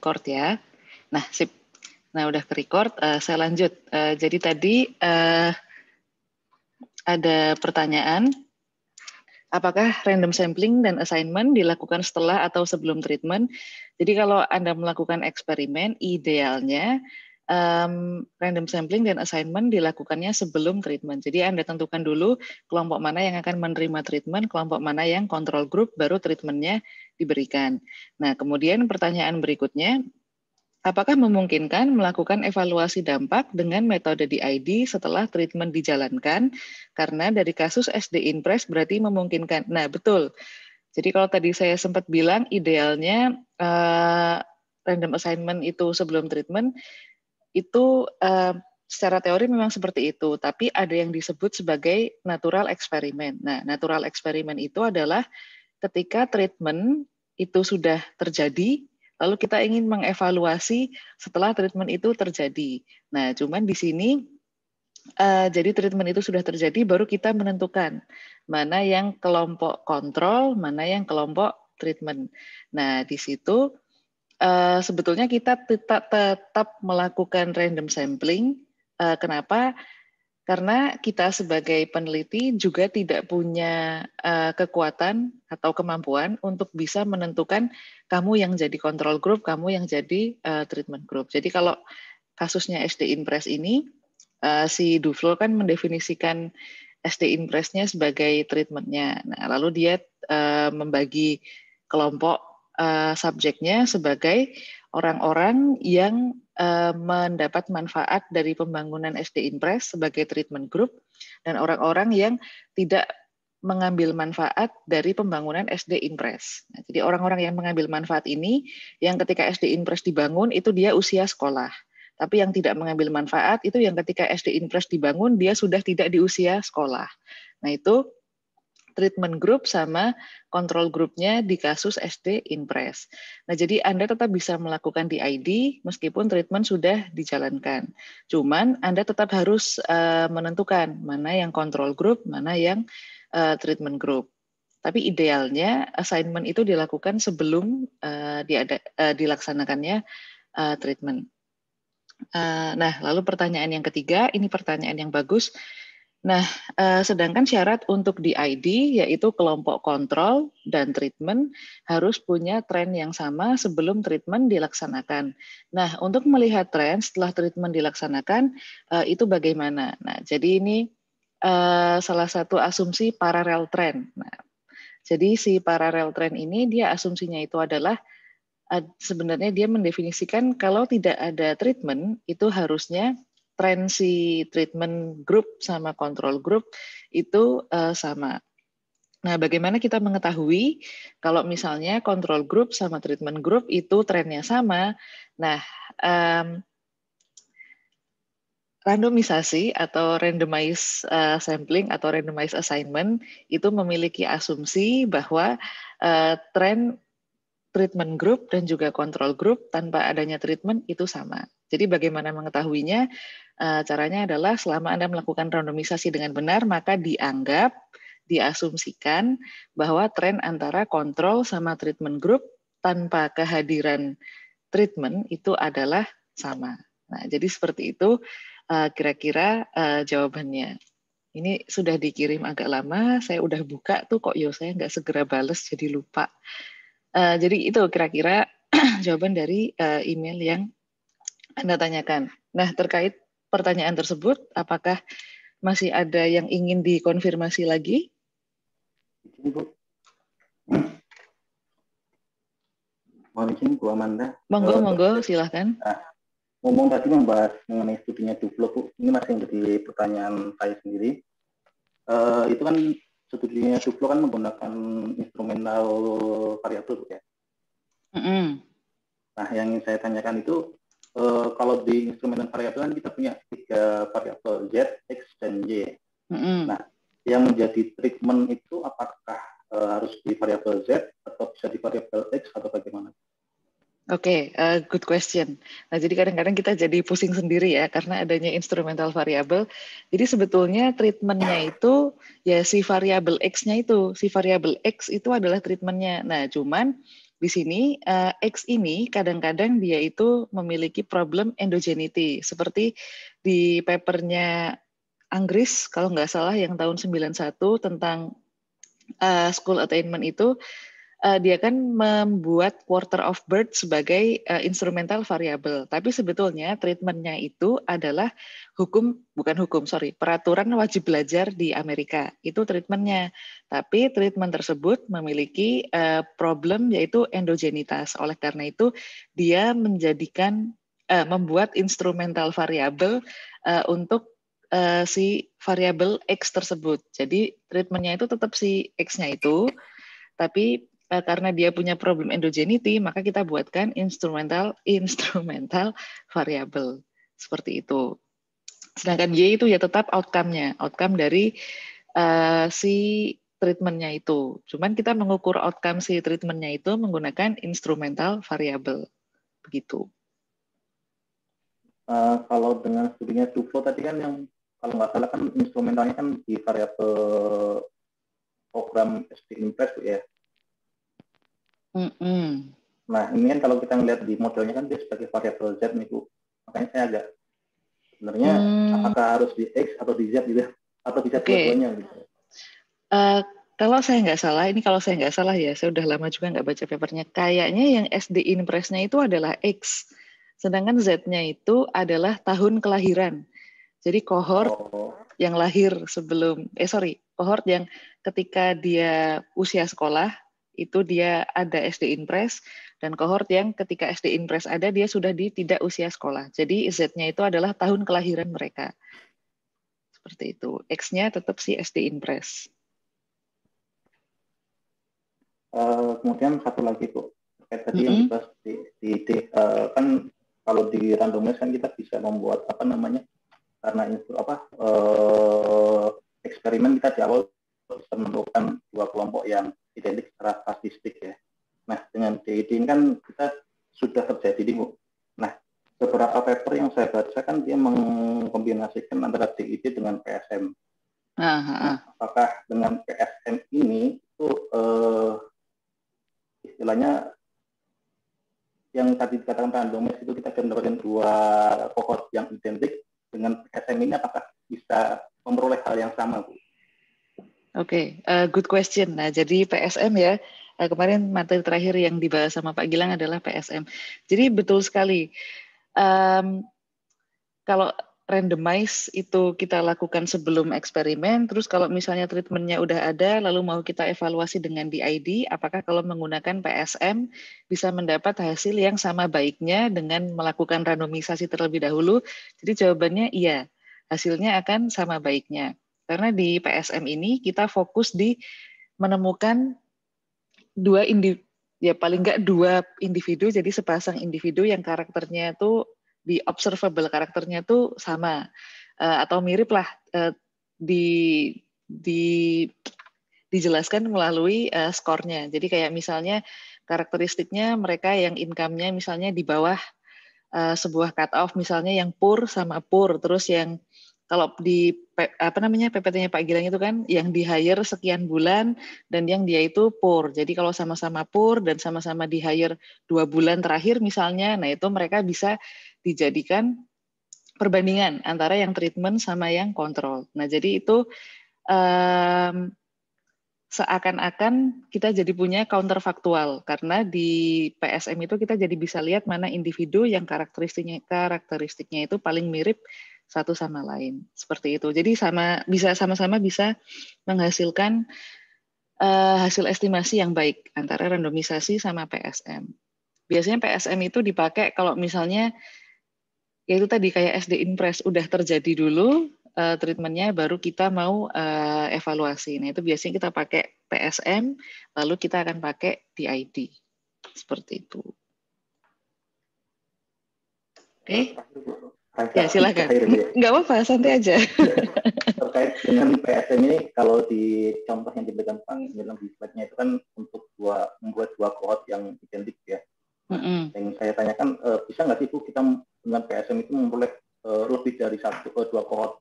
record ya. Nah, sip. Nah, udah ke record. Saya lanjut. Jadi tadi ada pertanyaan, apakah random sampling dan assignment dilakukan setelah atau sebelum treatment? Jadi kalau Anda melakukan eksperimen, idealnya random sampling dan assignment dilakukannya sebelum treatment. Jadi Anda tentukan dulu kelompok mana yang akan menerima treatment, kelompok mana yang control group, baru treatmentnya diberikan. Nah, kemudian pertanyaan berikutnya, apakah memungkinkan melakukan evaluasi dampak dengan metode DID setelah treatment dijalankan? Karena dari kasus SD Impress berarti memungkinkan. Nah, betul. Jadi kalau tadi saya sempat bilang idealnya random assignment itu sebelum treatment, itu secara teori memang seperti itu, tapi ada yang disebut sebagai natural experiment. Nah, natural experiment itu adalah ketika treatment itu sudah terjadi, lalu kita ingin mengevaluasi setelah treatment itu terjadi. Nah, cuman di sini jadi treatment itu sudah terjadi, baru kita menentukan mana yang kelompok kontrol, mana yang kelompok treatment. Nah, di situ sebetulnya kita tetap melakukan random sampling. Kenapa? Karena kita sebagai peneliti juga tidak punya kekuatan atau kemampuan untuk bisa menentukan kamu yang jadi control group, kamu yang jadi treatment group. Jadi kalau kasusnya SD Impress ini, si Duflo kan mendefinisikan SD Impress-nya sebagai treatment-nya. Nah, lalu dia membagi kelompok subjeknya sebagai orang-orang yang mendapat manfaat dari pembangunan SD Impress sebagai treatment group, dan orang-orang yang tidak mengambil manfaat dari pembangunan SD Impress. Nah, jadi orang-orang yang mengambil manfaat ini, yang ketika SD Impress dibangun, itu dia usia sekolah. Tapi yang tidak mengambil manfaat, itu yang ketika SD Impress dibangun, dia sudah tidak di usia sekolah. Nah, itu treatment group sama control groupnya di kasus SD Impress. Nah, jadi Anda tetap bisa melakukan DID meskipun treatment sudah dijalankan. Cuman Anda tetap harus menentukan mana yang control group, mana yang treatment group. Tapi idealnya assignment itu dilakukan sebelum dilaksanakannya treatment. Nah, lalu pertanyaan yang ketiga, ini pertanyaan yang bagus. Nah, sedangkan syarat untuk DID yaitu kelompok kontrol dan treatment harus punya tren yang sama sebelum treatment dilaksanakan. Nah, untuk melihat tren setelah treatment dilaksanakan, itu bagaimana? Nah, jadi ini salah satu asumsi parallel trend. Nah, jadi si parallel trend ini dia asumsinya itu adalah sebenarnya dia mendefinisikan kalau tidak ada treatment itu harusnya tren si treatment group sama control group itu sama. Nah, bagaimana kita mengetahui kalau misalnya control group sama treatment group itu trennya sama? Nah, randomisasi atau randomized sampling atau randomized assignment itu memiliki asumsi bahwa tren treatment group dan juga control group tanpa adanya treatment itu sama. Jadi bagaimana mengetahuinya? Caranya adalah selama Anda melakukan randomisasi dengan benar, maka dianggap, diasumsikan bahwa tren antara kontrol sama treatment group tanpa kehadiran treatment itu adalah sama. Nah, jadi seperti itu kira-kira jawabannya. Ini sudah dikirim agak lama, saya udah buka tuh kok saya nggak segera bales jadi lupa. Jadi itu kira-kira jawaban dari email yang Anda tanyakan. Nah, terkait pertanyaan tersebut, apakah masih ada yang ingin dikonfirmasi lagi? Ini, Bu. Mohon izin, Bu Amanda. Monggo, silahkan. Ngomong tadi membahas mengenai studinya Duflo, Bu. Ini masih menjadi pertanyaan saya sendiri. Itu kan studinya Duflo kan menggunakan instrumental variabel, Bu, ya. Nah, yang saya tanyakan itu kalau di instrumental variabel kan kita punya 3 variabel Z, X, dan Y. Nah, yang menjadi treatment itu apakah harus di variabel Z atau bisa di variabel X atau bagaimana? Oke, good question. Nah, jadi kadang-kadang kita jadi pusing sendiri ya karena adanya instrumental variable. Jadi sebetulnya treatmentnya itu ya si variabel X-nya itu. Si variabel X itu adalah treatmentnya. Nah, cuman di sini X ini kadang-kadang dia itu memiliki problem endogeneity seperti di papernya Anggris kalau nggak salah yang tahun 91 tentang school attainment itu dia kan membuat quarter of birth sebagai instrumental variable. Tapi sebetulnya treatmentnya itu adalah peraturan wajib belajar di Amerika. Itu treatmentnya. Tapi treatment tersebut memiliki problem yaitu endogenitas. Oleh karena itu dia membuat instrumental variable untuk si variabel X tersebut. Jadi treatmentnya itu tetap si X-nya itu, tapi karena dia punya problem endogeneity, maka kita buatkan instrumental variable seperti itu. Sedangkan Y itu ya tetap outcome-nya, outcome dari si treatment-nya itu. Cuman kita mengukur outcome si treatment-nya itu menggunakan instrumental variable, begitu. Kalau dengan studinya Duflo tadi kan yang kalau nggak salah kan instrumentalnya kan di variabel program SD Impress ya. Nah, ini kan kalau kita ngelihat di modelnya kan dia sebagai variabel Z nih Bu. Makanya saya agak sebenarnya apakah harus di X atau di Z gitu atau bisa dua-duanya gitu. Kalau saya nggak salah ya, saya udah lama juga nggak baca papernya. Kayaknya yang SD Impress-nya itu adalah X, sedangkan Z-nya itu adalah tahun kelahiran. Jadi kohort yang lahir kohort yang ketika dia usia sekolah itu dia ada SD Impress, dan kohort yang ketika SD Impress ada dia sudah tidak usia sekolah. Jadi Z-nya itu adalah tahun kelahiran mereka. Seperti itu. X-nya tetap si SD Impress. Kemudian satu lagi Bu, terkait tadi yang dibahas kan kalau di randomize kan kita bisa membuat karena itu eksperimen kita di awal bisa menemukan dua kelompok yang identik secara statistik ya. Nah, dengan DID ini kan kita sudah terjadi di Bu. Nah, beberapa paper yang saya baca kan dia mengkombinasikan antara DID dengan PSM. Nah, apakah dengan PSM ini itu istilahnya yang tadi dikatakan randomize itu kita mendapatkan dua kohort yang identik, dengan PSM ini apakah bisa memperoleh hal yang sama, Bu? Oke, good question. Nah, jadi PSM ya, kemarin materi terakhir yang dibahas sama Pak Gilang adalah PSM. Jadi betul sekali, kalau randomize itu kita lakukan sebelum eksperimen, terus kalau misalnya treatmentnya udah ada, lalu mau kita evaluasi dengan DID, apakah kalau menggunakan PSM bisa mendapat hasil yang sama baiknya dengan melakukan randomisasi terlebih dahulu? Jadi jawabannya iya, hasilnya akan sama baiknya. Karena di PSM ini kita fokus di menemukan paling nggak dua individu, jadi sepasang individu yang karakternya itu di observable karakternya tuh sama atau mirip lah dijelaskan melalui skornya. Jadi kayak misalnya karakteristiknya mereka yang income-nya misalnya di bawah sebuah cut off, misalnya yang poor sama poor, terus yang kalau di PPT-nya Pak Gilang itu kan yang di hire sekian bulan dan yang dia itu poor. Jadi kalau sama-sama poor dan sama-sama di hire 2 bulan terakhir misalnya, nah itu mereka bisa dijadikan perbandingan antara yang treatment sama yang kontrol. Nah jadi itu seakan-akan kita jadi punya counterfaktual karena di PSM itu kita jadi bisa lihat mana individu yang karakteristiknya itu paling mirip satu sama lain, seperti itu. Jadi sama-sama bisa menghasilkan hasil estimasi yang baik antara randomisasi sama PSM. Biasanya PSM itu dipakai kalau misalnya yaitu tadi kayak SD Impress udah terjadi dulu treatmentnya, baru kita mau evaluasi. Nah itu biasanya kita pakai PSM, lalu kita akan pakai DID. Seperti itu. Oke? Ya silakan. Nggak apa-apa, santai aja. Terkait dengan PSM ini, kalau di contoh yang diberikan Pak Gilang di slide-nya itu kan untuk membuat dua kohort yang identik ya. Yang saya tanyakan, bisa nggak sih Bu kita dengan PSM itu memperoleh lebih dari dua kohort?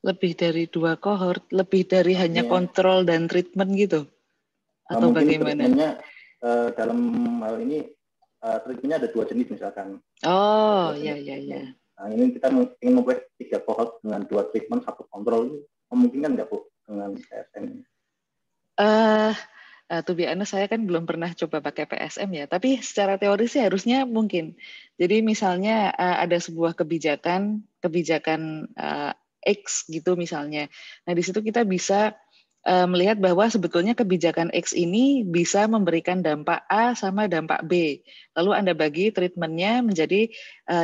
Lebih dari dua kohort, lebih dari hanya kontrol dan treatment gitu? Atau mungkin bagaimana? Treatmentnya dalam hal ini treatmentnya ada 2 jenis misalkan. Oh, iya. Nah, ini kita ingin membuat 3 cohort dengan 2 treatment, 1 kontrol. Memungkinkan nggak, Bu, dengan PSM? To be honest, saya kan belum pernah coba pakai PSM ya, tapi secara teori sih harusnya mungkin. Jadi misalnya ada sebuah kebijakan X gitu misalnya. Nah, di situ kita bisa melihat bahwa sebetulnya kebijakan X ini bisa memberikan dampak A sama dampak B. Lalu Anda bagi treatmentnya menjadi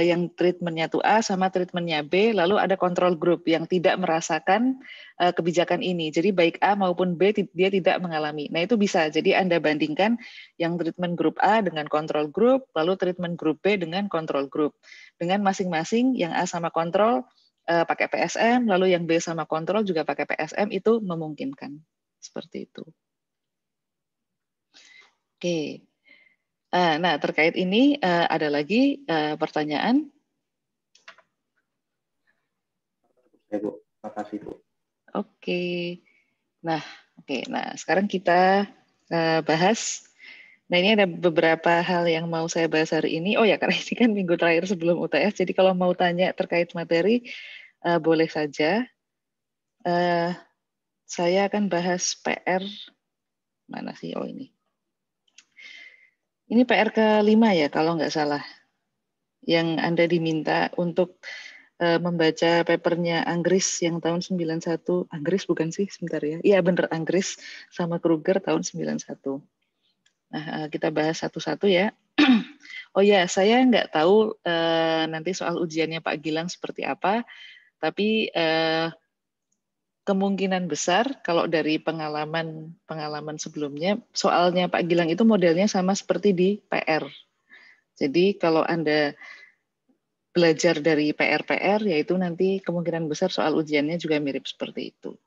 yang treatmentnya itu A sama treatmentnya B, lalu ada kontrol group yang tidak merasakan kebijakan ini. Jadi baik A maupun B dia tidak mengalami. Nah itu bisa. Jadi Anda bandingkan yang treatment group A dengan kontrol group, lalu treatment group B dengan kontrol group. Dengan masing-masing yang A sama kontrol pakai PSM, lalu yang B sama kontrol juga pakai PSM, itu memungkinkan. Seperti itu. Oke. Nah, terkait ini ada lagi pertanyaan? Ya, Bu. Terima kasih, Bu. Oke. Nah, sekarang kita bahas. Nah, ini ada beberapa hal yang mau saya bahas hari ini. Oh ya, karena ini kan minggu terakhir sebelum UTS, jadi kalau mau tanya terkait materi, boleh saja. Saya akan bahas PR. Mana sih? Oh ini. Ini PR ke-5 ya, kalau nggak salah. Yang Anda diminta untuk membaca papernya Anggris yang tahun 91. Anggris bukan sih? Sebentar ya. Iya bener, Anggris sama Kruger tahun 91. Nah, kita bahas satu-satu ya. Oh ya, saya nggak tahu nanti soal ujiannya Pak Gilang seperti apa, tapi kemungkinan besar kalau dari pengalaman sebelumnya, soalnya Pak Gilang itu modelnya sama seperti di PR. Jadi kalau Anda belajar dari PR-PR, yaitu nanti kemungkinan besar soal ujiannya juga mirip seperti itu.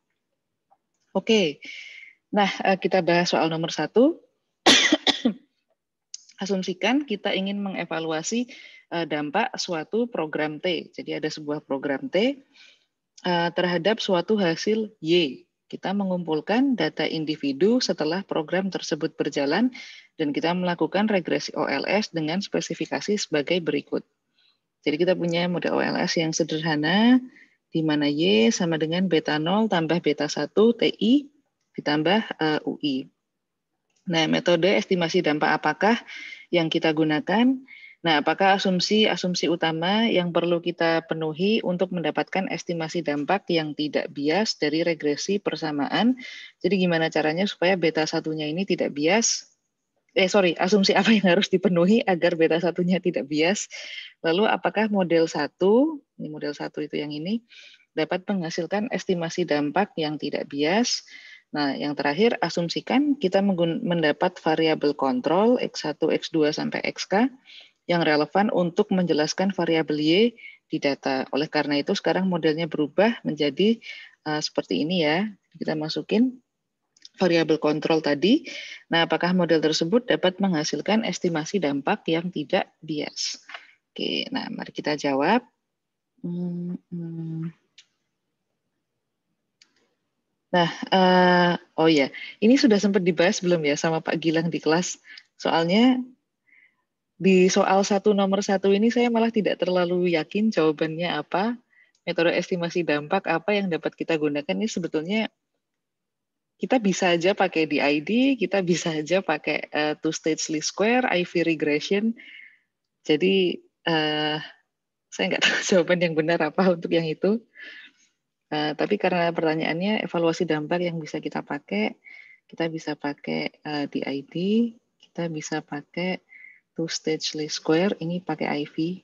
Oke, nah kita bahas soal nomor 1. Asumsikan kita ingin mengevaluasi dampak suatu program T. Jadi ada sebuah program T terhadap suatu hasil Y. Kita mengumpulkan data individu setelah program tersebut berjalan dan kita melakukan regresi OLS dengan spesifikasi sebagai berikut. Jadi kita punya model OLS yang sederhana, di mana Y sama dengan beta 0 tambah beta 1 TI ditambah UI. Nah, metode estimasi dampak apakah yang kita gunakan? Nah, apakah asumsi utama yang perlu kita penuhi untuk mendapatkan estimasi dampak yang tidak bias dari regresi persamaan? Jadi gimana caranya supaya beta satunya ini tidak bias? Asumsi apa yang harus dipenuhi agar beta satunya tidak bias? Lalu apakah model 1, ini model 1 itu yang ini, dapat menghasilkan estimasi dampak yang tidak bias? Nah, yang terakhir, asumsikan kita mendapat variabel kontrol X1, X2, sampai XK yang relevan untuk menjelaskan variabel Y di data. Oleh karena itu, sekarang modelnya berubah menjadi seperti ini ya. Kita masukin variabel kontrol tadi. Nah, apakah model tersebut dapat menghasilkan estimasi dampak yang tidak bias? Oke, nah mari kita jawab. Nah, oh ya, ini sudah sempat dibahas belum ya sama Pak Gilang di kelas? Soalnya di soal nomor 1 ini saya malah tidak terlalu yakin jawabannya apa. Metode estimasi dampak apa yang dapat kita gunakan ini sebetulnya kita bisa aja pakai DID, kita bisa aja pakai two-stage least square, IV regression. Jadi saya nggak tahu jawaban yang benar apa untuk yang itu. Tapi karena pertanyaannya evaluasi dampak yang bisa kita bisa pakai DID, kita bisa pakai two-stage least square, ini pakai IV.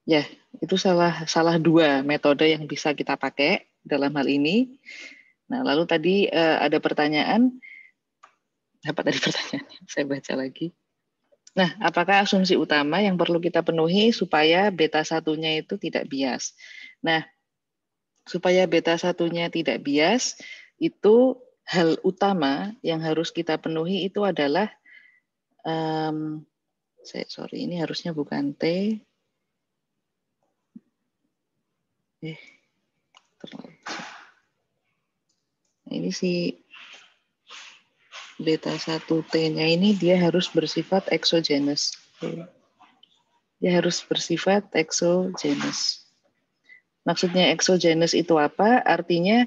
Ya, itu salah 2 metode yang bisa kita pakai dalam hal ini. Nah, lalu tadi ada pertanyaan, apa tadi pertanyaannya? Saya baca lagi. Nah, apakah asumsi utama yang perlu kita penuhi supaya beta satunya itu tidak bias? Nah, supaya beta satunya tidak bias, itu hal utama yang harus kita penuhi itu adalah, ini harusnya bukan T. Ini sih beta 1T-nya ini dia harus bersifat exogenous. Dia harus bersifat exogenous. Maksudnya exogenous itu apa? Artinya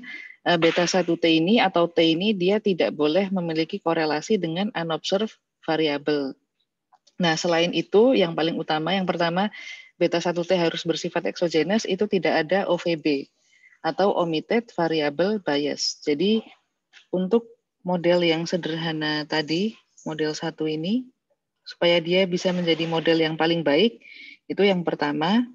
beta 1T ini atau T ini dia tidak boleh memiliki korelasi dengan unobserved variable. Nah, selain itu yang paling utama, yang pertama beta 1T harus bersifat exogenous, itu tidak ada OVB atau omitted variable bias. Jadi untuk model yang sederhana tadi, model 1 ini, supaya dia bisa menjadi model yang paling baik, itu yang pertama,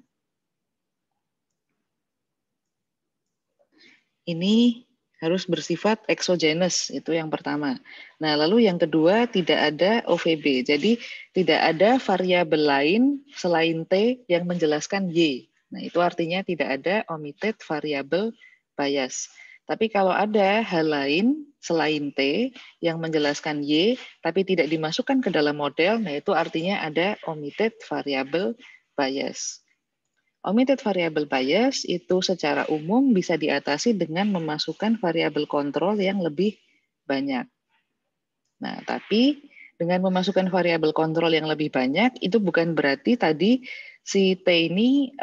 ini harus bersifat exogenous, itu yang pertama. Nah, lalu yang kedua, tidak ada OVB. Jadi, tidak ada variabel lain selain T yang menjelaskan Y. Nah, itu artinya tidak ada omitted variable bias. Tapi kalau ada hal lain selain T yang menjelaskan Y, tapi tidak dimasukkan ke dalam model, nah itu artinya ada omitted variable bias. Omitted variable bias itu secara umum bisa diatasi dengan memasukkan variabel kontrol yang lebih banyak. Nah, tapi dengan memasukkan variabel kontrol yang lebih banyak, itu bukan berarti tadi si T ini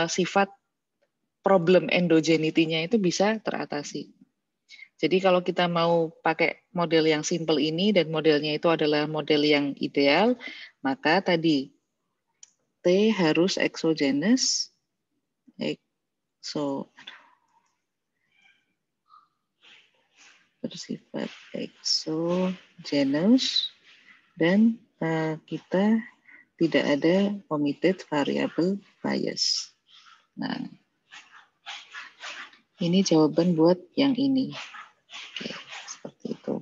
sifat problem endogenity-nya itu bisa teratasi. Jadi kalau kita mau pakai model yang simple ini dan modelnya itu adalah model yang ideal, maka tadi T harus exogenous, bersifat exogenous dan kita tidak ada omitted variable bias. Nah, ini jawaban buat yang ini. Oke, seperti itu.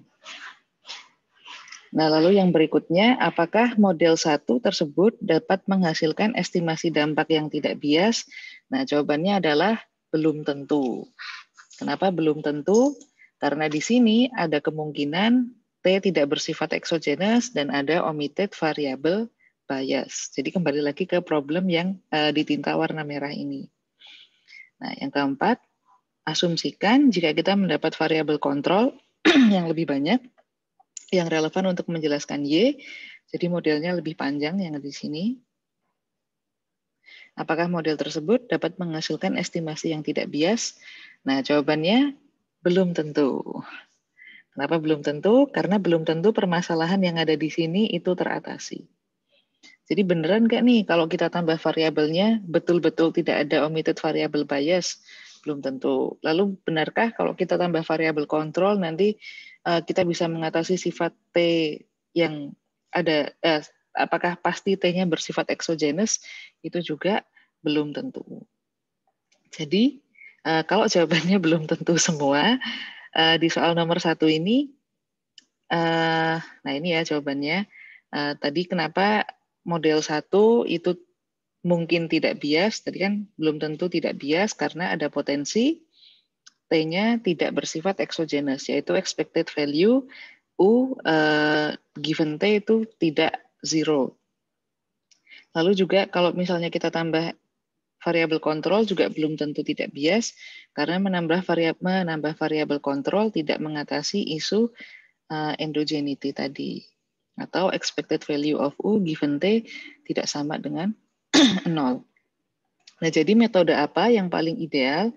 Nah, lalu yang berikutnya, apakah model 1 tersebut dapat menghasilkan estimasi dampak yang tidak bias? Nah, jawabannya adalah belum tentu. Kenapa belum tentu? Karena di sini ada kemungkinan T tidak bersifat exogenous dan ada omitted variable bias. Jadi kembali lagi ke problem yang ditinta warna merah ini. Nah, yang keempat, asumsikan jika kita mendapat variabel kontrol yang lebih banyak, yang relevan untuk menjelaskan Y, jadi modelnya lebih panjang yang di sini. Apakah model tersebut dapat menghasilkan estimasi yang tidak bias? Nah, jawabannya belum tentu. Kenapa belum tentu? Karena belum tentu permasalahan yang ada di sini itu teratasi. Jadi beneran nggak nih kalau kita tambah variabelnya betul-betul tidak ada omitted variable bias? Belum tentu. Lalu benarkah kalau kita tambah variabel kontrol nanti kita bisa mengatasi sifat T yang ada, apakah pasti T-nya bersifat exogenous? Itu juga belum tentu. Jadi kalau jawabannya belum tentu semua, di soal nomor 1 ini, nah ini ya jawabannya. Tadi kenapa model 1 itu mungkin tidak bias, tadi kan belum tentu tidak bias karena ada potensi T-nya tidak bersifat exogenous, yaitu expected value U given T itu tidak zero. Lalu juga kalau misalnya kita tambah variabel kontrol juga belum tentu tidak bias karena menambah variabel kontrol tidak mengatasi isu endogeneity tadi atau expected value of U given T tidak sama dengan 0. Nah, jadi metode apa yang paling ideal?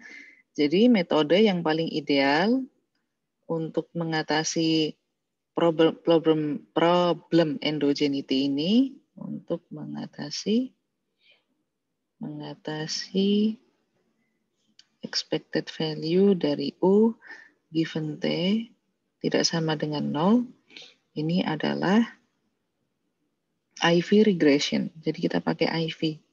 Jadi metode yang paling ideal untuk mengatasi problem endogeneity ini untuk mengatasi expected value dari U given T tidak sama dengan 0, ini adalah IV regression. Jadi kita pakai IV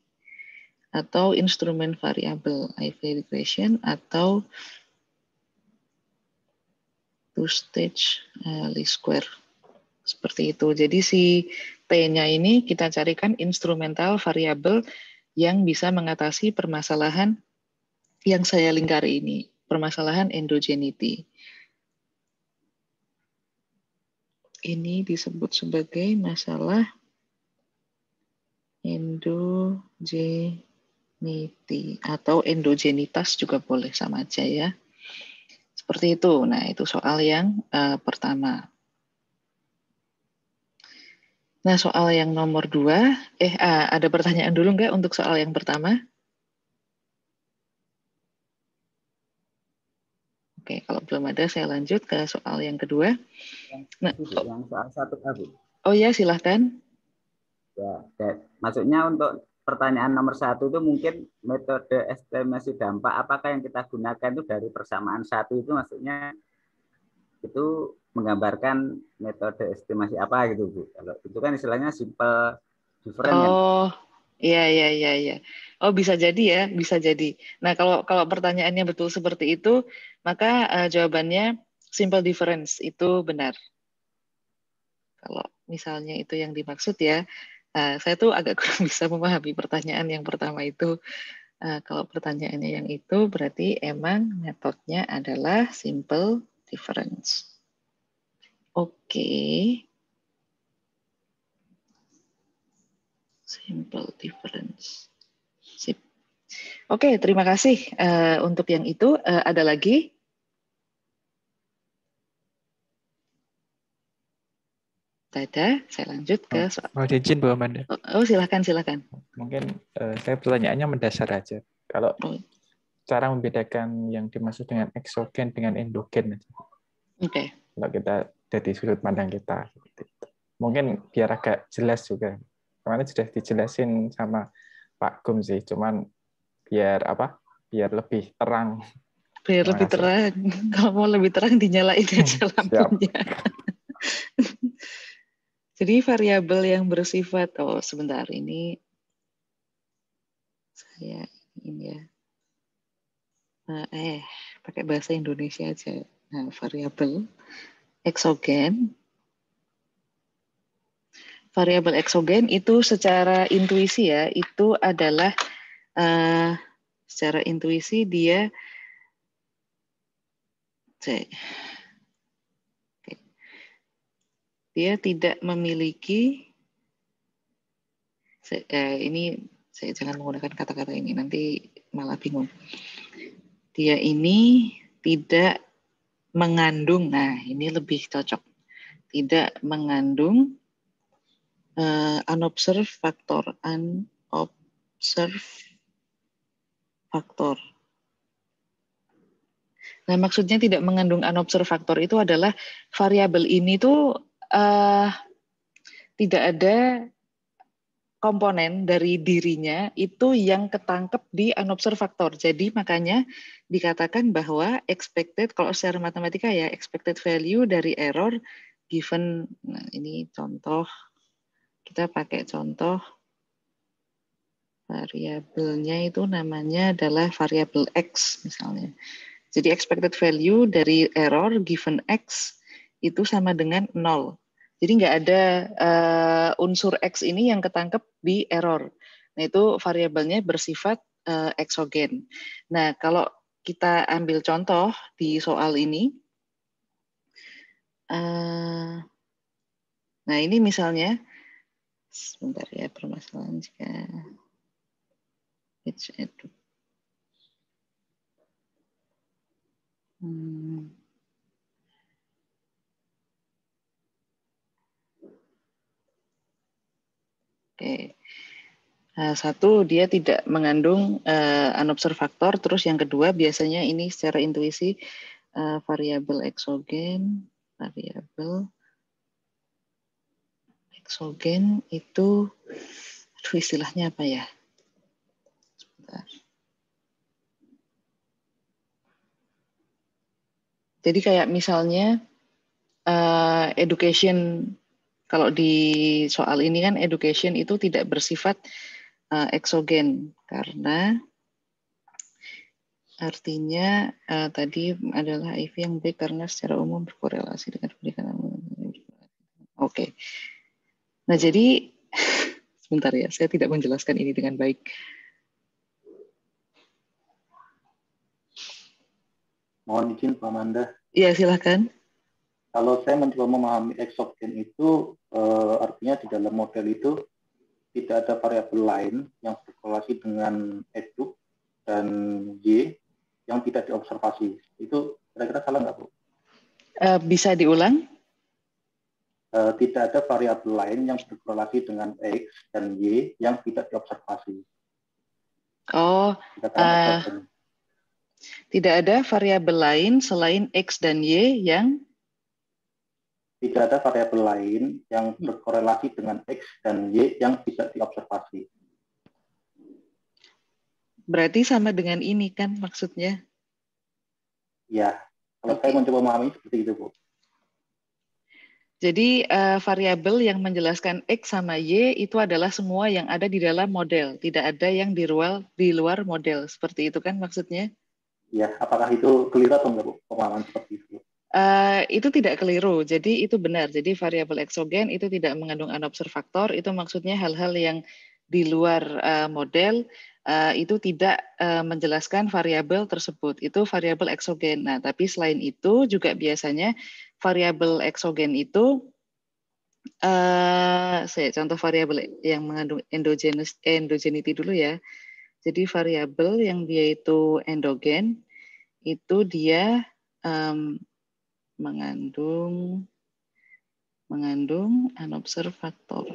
atau instrumen variabel IV regression atau two-stage least square. Seperti itu. Jadi si T-nya ini kita carikan instrumental variabel yang bisa mengatasi permasalahan yang saya lingkari ini, permasalahan endogeneity. Ini disebut sebagai masalah endogeneity atau endogenitas juga boleh, sama aja ya. Seperti itu. Nah, itu soal yang pertama. Nah, soal yang nomor 2, ada pertanyaan dulu nggak untuk soal yang pertama? Oke, kalau belum ada, saya lanjut ke soal yang kedua. Nah, yang soal 1A, Bu. Oh ya, silahkan. Ya, maksudnya untuk pertanyaan nomor 1 itu mungkin metode estimasi dampak apakah yang kita gunakan itu dari persamaan 1 itu maksudnya itu menggambarkan metode estimasi apa gitu, Bu. Kalau itu kan istilahnya simple different kan. Oh, iya. Oh, bisa jadi ya, bisa jadi. Nah, kalau pertanyaannya betul seperti itu, maka jawabannya simple difference itu benar. Kalau misalnya itu yang dimaksud ya, saya tuh agak kurang bisa memahami pertanyaan yang pertama itu. Kalau pertanyaannya yang itu berarti emang metodenya adalah simple difference. Oke. Simple difference. Sip. Oke, terima kasih untuk yang itu. Ada lagi? Ada. Saya lanjut ke soal. Mau izin Bu Amanda. Oh, silakan. Mungkin saya pertanyaannya mendasar aja. Kalau cara membedakan yang dimaksud dengan eksogen dengan endogen. Oke. Kalau kita dari sudut pandang kita. Mungkin biar agak jelas juga. Kemarin sudah dijelasin sama Pak Gum sih, cuman biar lebih terang. Biar lebih terang. Kalau mau lebih terang dinyalain aja lampunya. Jadi variabel yang bersifat, sebentar ini saya ini ya. Pakai bahasa Indonesia aja. Nah, variabel eksogen. Variabel eksogen itu secara intuisi ya, itu adalah secara intuisi dia tidak memiliki ini saya jangan menggunakan kata-kata ini nanti malah bingung. Dia ini tidak mengandung, nah ini lebih cocok. Tidak mengandung unobserved factor. Nah, maksudnya tidak mengandung unobserved factor itu adalah variabel ini tuh tidak ada komponen dari dirinya itu yang ketangkep di unobserved factor. Jadi makanya dikatakan bahwa expected, kalau secara matematika ya, expected value dari error given, nah ini contoh, kita pakai contoh variabelnya itu namanya adalah variabel X misalnya. Jadi expected value dari error given X itu sama dengan 0. Jadi nggak ada unsur X ini yang ketangkep di error. Nah itu variabelnya bersifat eksogen. Nah kalau kita ambil contoh di soal ini, nah ini misalnya, sebentar ya permasalahan jika Oke. Satu, dia tidak mengandung unobserved factor. Terus yang kedua, biasanya ini secara intuisi variabel eksogen itu, istilahnya apa ya? Sebentar. Jadi kayak misalnya education, kalau di soal ini kan education itu tidak bersifat eksogen karena artinya tadi adalah IV yang baik karena secara umum berkorelasi dengan pendidikan. Oke. Nah jadi sebentar ya, saya tidak menjelaskan ini dengan baik. Mohon izin Pak Amanda. Iya silakan. Kalau saya mencoba memahami eksogen itu artinya di dalam model itu tidak ada variabel lain yang berkorelasi dengan edu dan Y yang tidak diobservasi. Itu kira-kira salah nggak, Bu? Bisa diulang? tidak ada variabel lain yang berkorelasi dengan X dan Y yang tidak diobservasi. Oh, tidak ada variabel lain selain X dan Y yang tidak ada variabel lain yang berkorelasi dengan X dan Y yang tidak diobservasi. Berarti sama dengan ini kan maksudnya? Ya, kalau saya mencoba memahami seperti itu, Bu. Jadi variabel yang menjelaskan X sama Y itu adalah semua yang ada di dalam model, tidak ada yang di luar model. Seperti itu kan maksudnya? Ya, apakah itu keliru atau enggak, Bu, pemahaman seperti itu? Itu tidak keliru, jadi itu benar. Jadi variabel eksogen itu tidak mengandung unobserved, itu maksudnya hal-hal yang di luar model itu tidak menjelaskan variabel tersebut. Itu variabel eksogen. Nah, tapi selain itu juga biasanya variabel eksogen itu saya contoh variabel yang mengandung endogenity dulu ya. Jadi variabel yang dia itu endogen itu dia mengandung unobserved factor.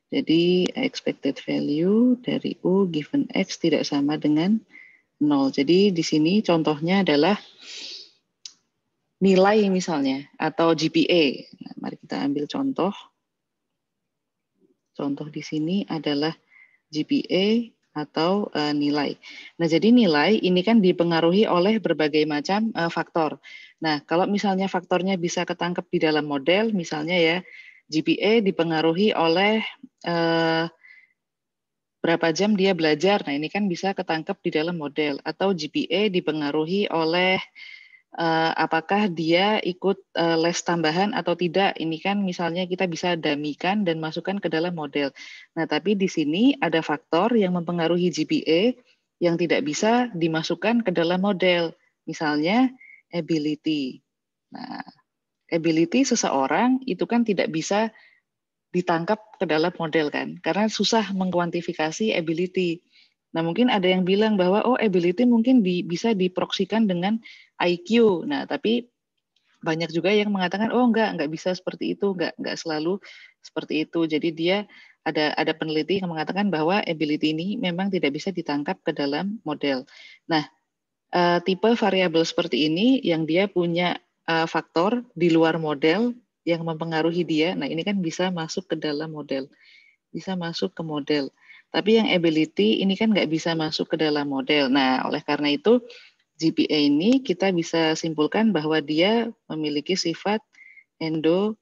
Jadi expected value dari U given X tidak sama dengan 0. Jadi di sini contohnya adalah nilai misalnya atau GPA. Nah, mari kita ambil contoh. Contoh di sini adalah GPA atau nilai. Nah, jadi nilai ini kan dipengaruhi oleh berbagai macam faktor. Nah, kalau misalnya faktornya bisa ketangkep di dalam model, misalnya ya, GPA dipengaruhi oleh berapa jam dia belajar. Nah, ini kan bisa ketangkep di dalam model. Atau GPA dipengaruhi oleh apakah dia ikut les tambahan atau tidak. Ini kan misalnya kita bisa damikan dan masukkan ke dalam model. Nah, tapi di sini ada faktor yang mempengaruhi GPA yang tidak bisa dimasukkan ke dalam model. Misalnya ability. Nah, ability seseorang itu kan tidak bisa ditangkap ke dalam model kan, karena susah mengkuantifikasi ability. Nah, mungkin ada yang bilang bahwa oh ability mungkin bisa diproksikan dengan IQ. Nah, tapi banyak juga yang mengatakan oh enggak bisa seperti itu, enggak selalu seperti itu. Jadi dia ada peneliti yang mengatakan bahwa ability ini memang tidak bisa ditangkap ke dalam model. Nah, tipe variabel seperti ini yang dia punya faktor di luar model yang mempengaruhi dia. Nah, ini kan bisa masuk ke dalam model. Bisa masuk ke model. Tapi yang ability ini kan nggak bisa masuk ke dalam model. Nah, oleh karena itu GPA ini kita bisa simpulkan bahwa dia memiliki sifat endogenous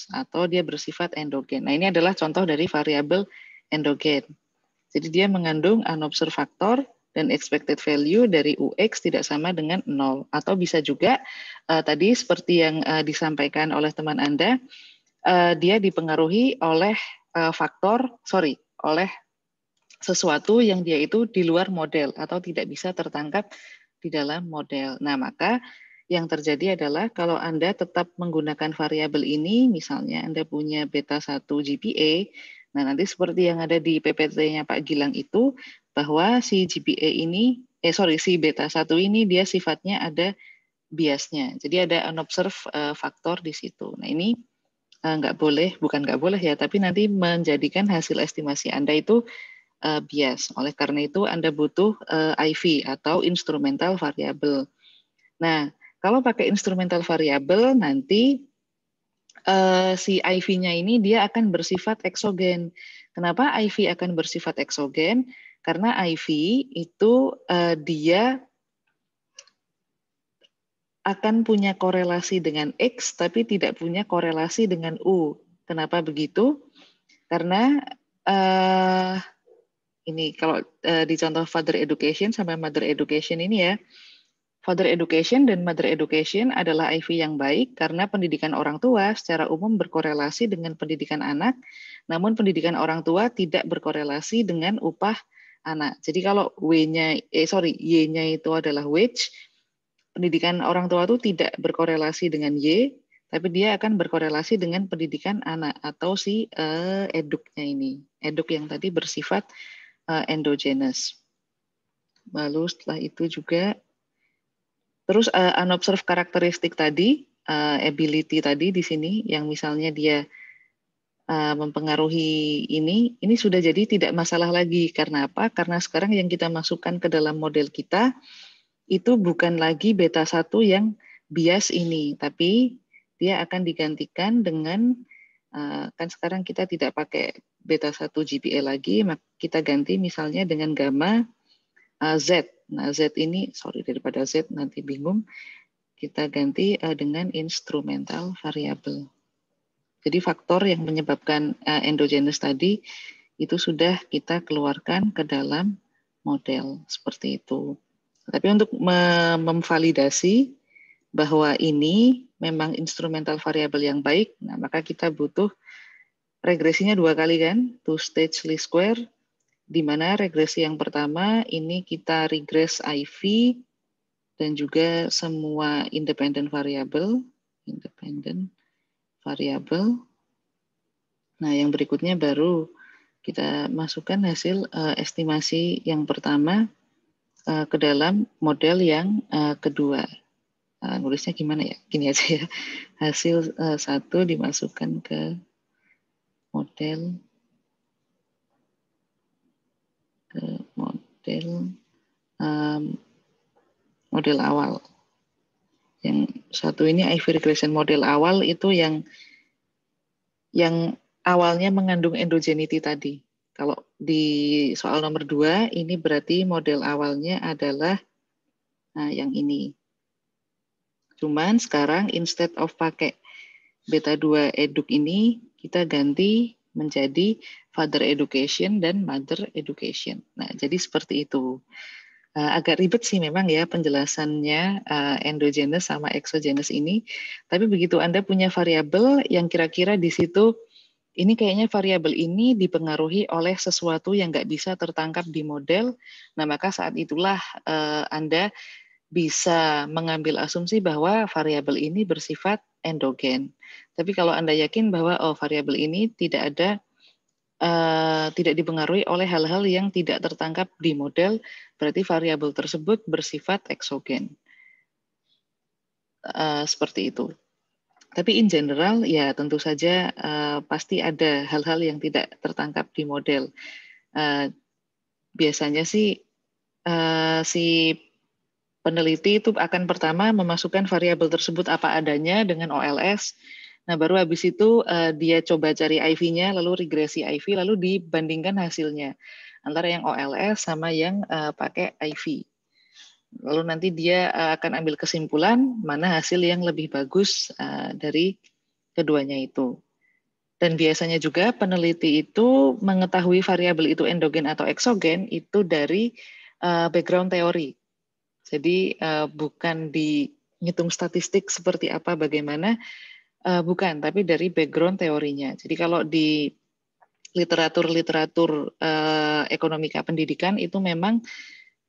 atau dia bersifat endogen. Nah, ini adalah contoh dari variabel endogen. Jadi dia mengandung unobserved factor dan expected value dari UX tidak sama dengan 0. Atau bisa juga tadi seperti yang disampaikan oleh teman Anda, dia dipengaruhi oleh oleh sesuatu yang dia itu di luar model atau tidak bisa tertangkap di dalam model. Nah, maka yang terjadi adalah kalau Anda tetap menggunakan variabel ini, misalnya Anda punya beta 1 GPA, nah nanti seperti yang ada di PPT-nya Pak Gilang itu, bahwa si GPA ini, si beta 1 ini dia sifatnya ada biasnya. Jadi ada unobserved faktor di situ. Nah, ini bukan nggak boleh ya, tapi nanti menjadikan hasil estimasi Anda itu bias. Oleh karena itu Anda butuh IV atau instrumental variable. Nah, kalau pakai instrumental variable nanti si IV-nya ini dia akan bersifat eksogen. Kenapa IV akan bersifat eksogen? Karena IV itu dia akan punya korelasi dengan X tapi tidak punya korelasi dengan U. Kenapa begitu? Karena ini kalau di contoh father education sama mother education ini ya, father education dan mother education adalah IV yang baik karena pendidikan orang tua secara umum berkorelasi dengan pendidikan anak, namun pendidikan orang tua tidak berkorelasi dengan upah anak. Jadi kalau Y-nya itu adalah wage, pendidikan orang tua itu tidak berkorelasi dengan Y, tapi dia akan berkorelasi dengan pendidikan anak atau si eduknya ini. Eduk yang tadi bersifat endogenous. Lalu setelah itu juga, terus unobserved karakteristik tadi, ability tadi di sini, yang misalnya dia mempengaruhi ini sudah jadi tidak masalah lagi. Karena apa? Karena sekarang yang kita masukkan ke dalam model kita, itu bukan lagi beta 1 yang bias ini, tapi dia akan digantikan dengan, kan sekarang kita tidak pakai beta 1 GPA lagi, kita ganti misalnya dengan gamma Z. Nah, Z ini, sorry daripada Z nanti bingung, kita ganti dengan instrumental variable. Jadi faktor yang menyebabkan endogenous tadi itu sudah kita keluarkan ke dalam model seperti itu. Tapi untuk memvalidasi bahwa ini memang instrumental variable yang baik, nah maka kita butuh regresinya 2 kali kan, two stage least square, di mana regresi yang pertama ini kita regress IV dan juga semua independent variable. Nah, yang berikutnya baru kita masukkan hasil estimasi yang pertama ke dalam model yang kedua. Nulisnya gimana ya? Gini aja ya. Hasil 1 dimasukkan ke model model awal. Yang satu ini IV regression model awal itu yang awalnya mengandung endogenity tadi. Kalau di soal nomor 2 ini berarti model awalnya adalah yang ini. Cuman sekarang instead of pakai beta 2 eduk ini, kita ganti menjadi father education dan mother education. Nah, jadi seperti itu. Agak ribet sih memang ya penjelasannya endogenous sama exogenous ini. Tapi begitu Anda punya variabel yang kira-kira di situ, ini kayaknya variabel ini dipengaruhi oleh sesuatu yang nggak bisa tertangkap di model. Nah, maka saat itulah Anda bisa mengambil asumsi bahwa variabel ini bersifat endogen. Tapi kalau Anda yakin bahwa variabel ini tidak dipengaruhi oleh hal-hal yang tidak tertangkap di model, berarti variabel tersebut bersifat eksogen. Seperti itu. Tapi in general, ya tentu saja pasti ada hal-hal yang tidak tertangkap di model. Biasanya sih si peneliti itu akan pertama memasukkan variabel tersebut apa adanya dengan OLS. Nah, baru habis itu dia coba cari IV-nya, lalu regresi IV, lalu dibandingkan hasilnya antara yang OLS sama yang pakai IV. Lalu nanti dia akan ambil kesimpulan mana hasil yang lebih bagus dari keduanya itu. Dan biasanya juga peneliti itu mengetahui variabel itu endogen atau eksogen itu dari background teori. Jadi bukan dihitung statistik seperti apa bagaimana, bukan, tapi dari background teorinya. Jadi kalau di literatur ekonomika pendidikan itu memang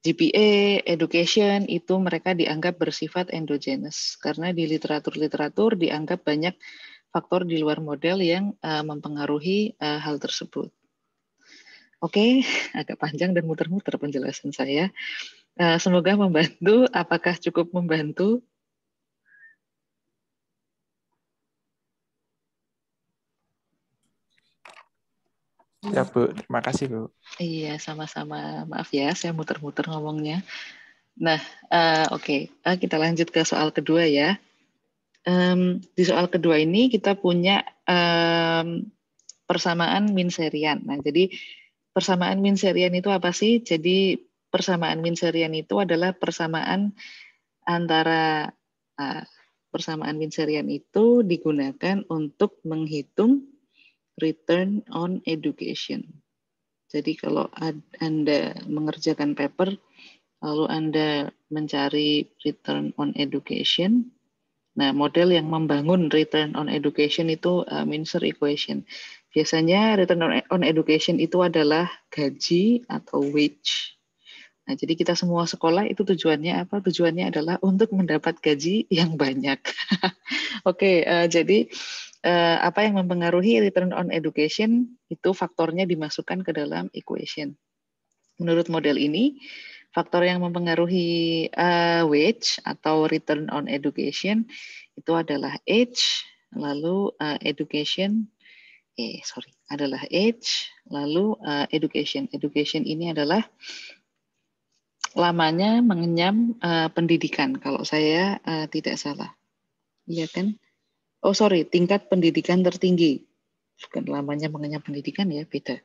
GPA, education itu mereka dianggap bersifat endogenous karena di literatur dianggap banyak faktor di luar model yang mempengaruhi hal tersebut. Oke, agak panjang dan muter-muter penjelasan saya. Semoga membantu. Apakah cukup membantu? Ya Bu, terima kasih Bu. Iya, sama-sama. Maaf ya, saya muter-muter ngomongnya. Nah, oke. Kita lanjut ke soal kedua ya. Di soal kedua ini kita punya persamaan min serian. Nah, jadi persamaan min serian itu apa sih? Jadi persamaan min serian itu adalah persamaan antara persamaan min serian itu digunakan untuk menghitung return on education. Jadi kalau Anda mengerjakan paper, lalu Anda mencari return on education, nah model yang membangun return on education itu Mincer equation. Biasanya return on education itu adalah gaji atau wage. Nah, jadi kita semua sekolah itu tujuannya apa? Tujuannya adalah untuk mendapat gaji yang banyak. Oke, jadi apa yang mempengaruhi return on education itu faktornya dimasukkan ke dalam equation. Menurut model ini, faktor yang mempengaruhi wage atau return on education itu adalah age, lalu education, adalah age, lalu education. Education ini adalah lamanya mengenyam pendidikan, kalau saya tidak salah. Iya kan? Oh sorry, tingkat pendidikan tertinggi. Bukan lamanya mengenyam pendidikan ya, beda.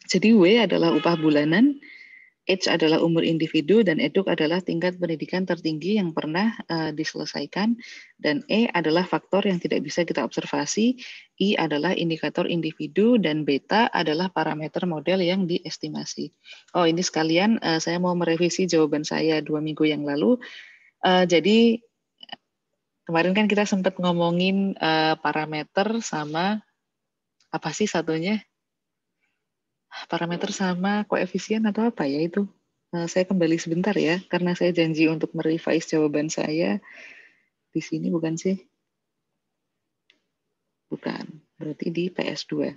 Jadi W adalah upah bulanan, H adalah umur individu, dan eduk adalah tingkat pendidikan tertinggi yang pernah diselesaikan, dan E adalah faktor yang tidak bisa kita observasi, I adalah indikator individu, dan beta adalah parameter model yang diestimasi. Oh ini sekalian saya mau merevisi jawaban saya 2 minggu yang lalu. Jadi kemarin kan kita sempat ngomongin parameter sama apa sih satunya? Parameter sama koefisien atau apa ya itu? Saya kembali sebentar ya, karena saya janji untuk merevise jawaban saya. Di sini bukan sih? Bukan, berarti di PS2.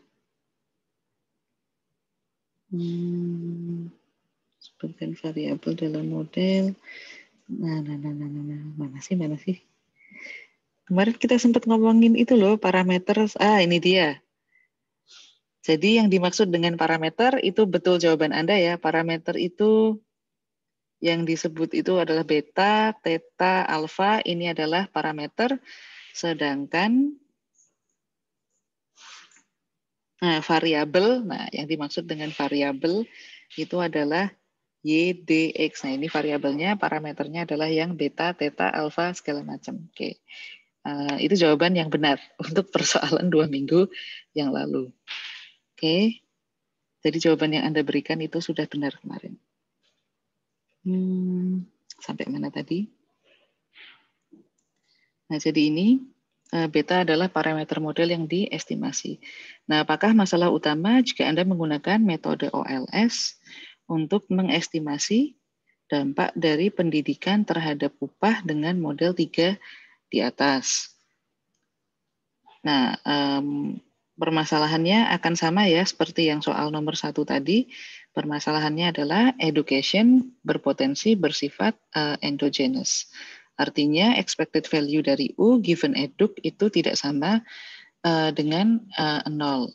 Sebutkan variabel dalam model. Mana sih? Kemarin kita sempat ngomongin itu loh, parameter. Ini dia. Jadi yang dimaksud dengan parameter itu betul jawaban Anda ya. Parameter itu yang disebut itu adalah beta, theta, alfa. Ini adalah parameter. Sedangkan variabel, yang dimaksud dengan variabel itu adalah Y, D, X. Nah ini variabelnya, parameternya adalah yang beta, theta, alfa, segala macam. Oke. Itu jawaban yang benar untuk persoalan 2 minggu yang lalu. Oke, jadi jawaban yang Anda berikan itu sudah benar kemarin. Sampai mana tadi? Nah, jadi ini beta adalah parameter model yang diestimasi. Nah, apakah masalah utama jika Anda menggunakan metode OLS untuk mengestimasi dampak dari pendidikan terhadap upah dengan model 3 di atas? Nah, permasalahannya akan sama ya seperti yang soal nomor 1 tadi. Permasalahannya adalah education berpotensi bersifat endogenous. Artinya expected value dari U given eduk itu tidak sama dengan 0.